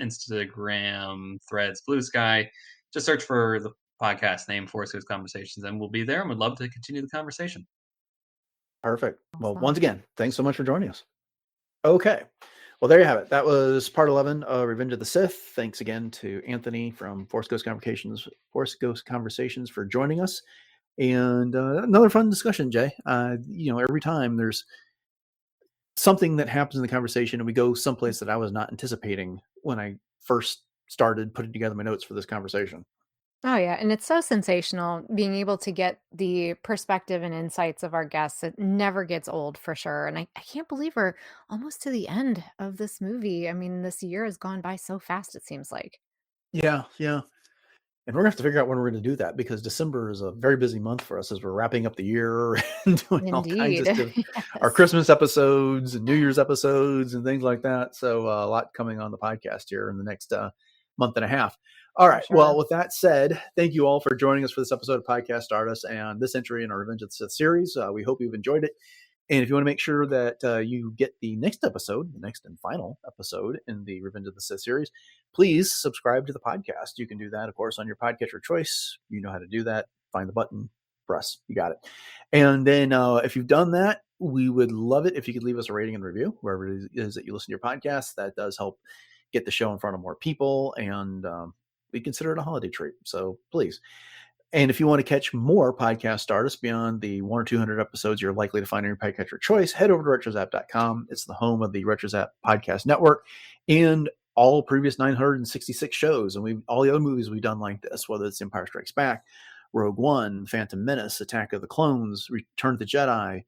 Instagram, Threads, Blue Sky. Just search for the podcast name Force Ghost Conversations, and we'll be there, and we'd love to continue the conversation. Perfect. Well, once again, thanks so much for joining us. Okay. Well, there you have it. That was part 11 of Revenge of the Sith. Thanks again to Anthony from Force Ghost Conversations for joining us. And another fun discussion, Jay. Every time there's something that happens in the conversation and we go someplace that I was not anticipating when I first started putting together my notes for this conversation. Oh, yeah. And it's so sensational being able to get the perspective and insights of our guests. It never gets old for sure. And I can't believe we're almost to the end of this movie. I mean, this year has gone by so fast, it seems like. Yeah. And we're going to have to figure out when we're going to do that, because December is a very busy month for us as we're wrapping up the year and doing all kinds of stuff. Yes. Our Christmas episodes and New Year's episodes and things like that. So a lot coming on the podcast here in the next month and a half. All right. Sure. Well, with that said, thank you all for joining us for this episode of Podcast Stardust and this entry in our Revenge of the Sith series. We hope you've enjoyed it. And if you want to make sure that you get the next episode, the next and final episode in the Revenge of the Sith series, please subscribe to the podcast. You can do that, of course, on your podcatcher choice. You know how to do that. Find the button, press. You got it. And then if you've done that, we would love it if you could leave us a rating and review wherever it is that you listen to your podcast. That does help get the show in front of more people, and we consider it a holiday treat. So please. And if you want to catch more Podcast Stardust beyond the 100 or 200 episodes you're likely to find in your podcatcher choice, head over to retrozap.com. It's the home of the RetroZap Podcast Network and all previous 966 shows. And all the other movies we've done like this, whether it's Empire Strikes Back Rogue One, Phantom Menace, Attack of the Clones, Return of the Jedi.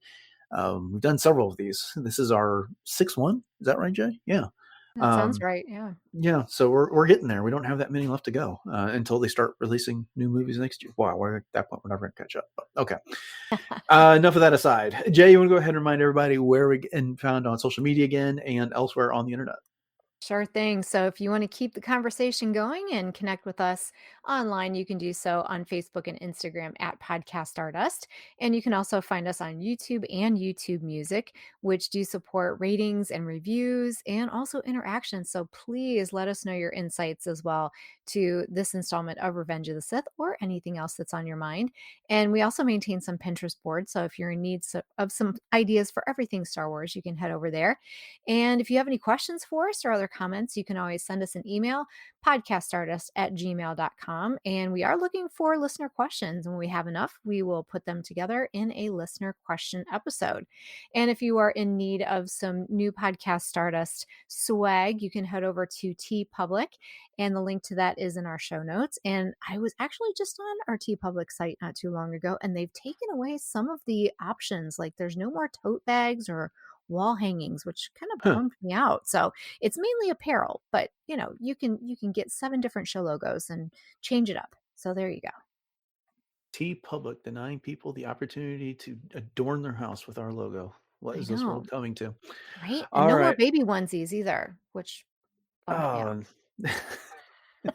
We've done several of these. This is our sixth one. Is that right, Jay? Yeah. That sounds right. Yeah. Yeah. So we're getting there. We don't have that many left to go until they start releasing new movies next year. Wow. We're at that point. We're never going to catch up. But, okay. Enough of that aside. Jay, you want to go ahead and remind everybody where we can found on social media again and elsewhere on the internet? Sure thing. So if you want to keep the conversation going and connect with us online, you can do so on Facebook and Instagram at Podcast Stardust. And you can also find us on YouTube and YouTube Music, which do support ratings and reviews and also interactions. So please let us know your insights as well to this installment of Revenge of the Sith or anything else that's on your mind. And we also maintain some Pinterest boards. So if you're in need of some ideas for everything Star Wars, you can head over there. And if you have any questions for us or other comments, you can always send us an email, podcaststardust@gmail.com. And we are looking for listener questions. When we have enough, we will put them together in a listener question episode. And if you are in need of some new Podcast Stardust swag, you can head over to TeePublic, and the link to that is in our show notes. And I was actually just on our TeePublic site not too long ago, and they've taken away some of the options. Like there's no more tote bags or wall hangings, which kind of bummed me out. So it's mainly apparel, but you can get 7 different show logos and change it up. So there you go. TeePublic denying people the opportunity to adorn their house with our logo. What is this world coming to? Right. All And no right. more baby onesies either, which bummed me out.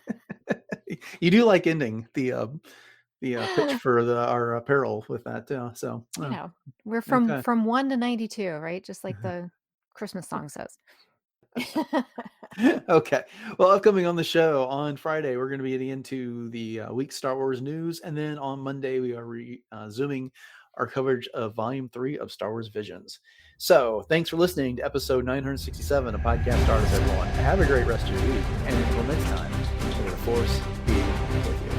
You do like ending the pitch for our apparel with that too. So we're from 1 to 92, right? Just like the Christmas song says. Okay. Well, upcoming on the show on Friday, we're going to be getting into the week's Star Wars news, and then on Monday we are resuming our coverage of Volume 3 of Star Wars Visions. So, thanks for listening to episode 967 of Podcast Stardust, everyone. Have a great rest of your week, and until next time, may the Force be with you.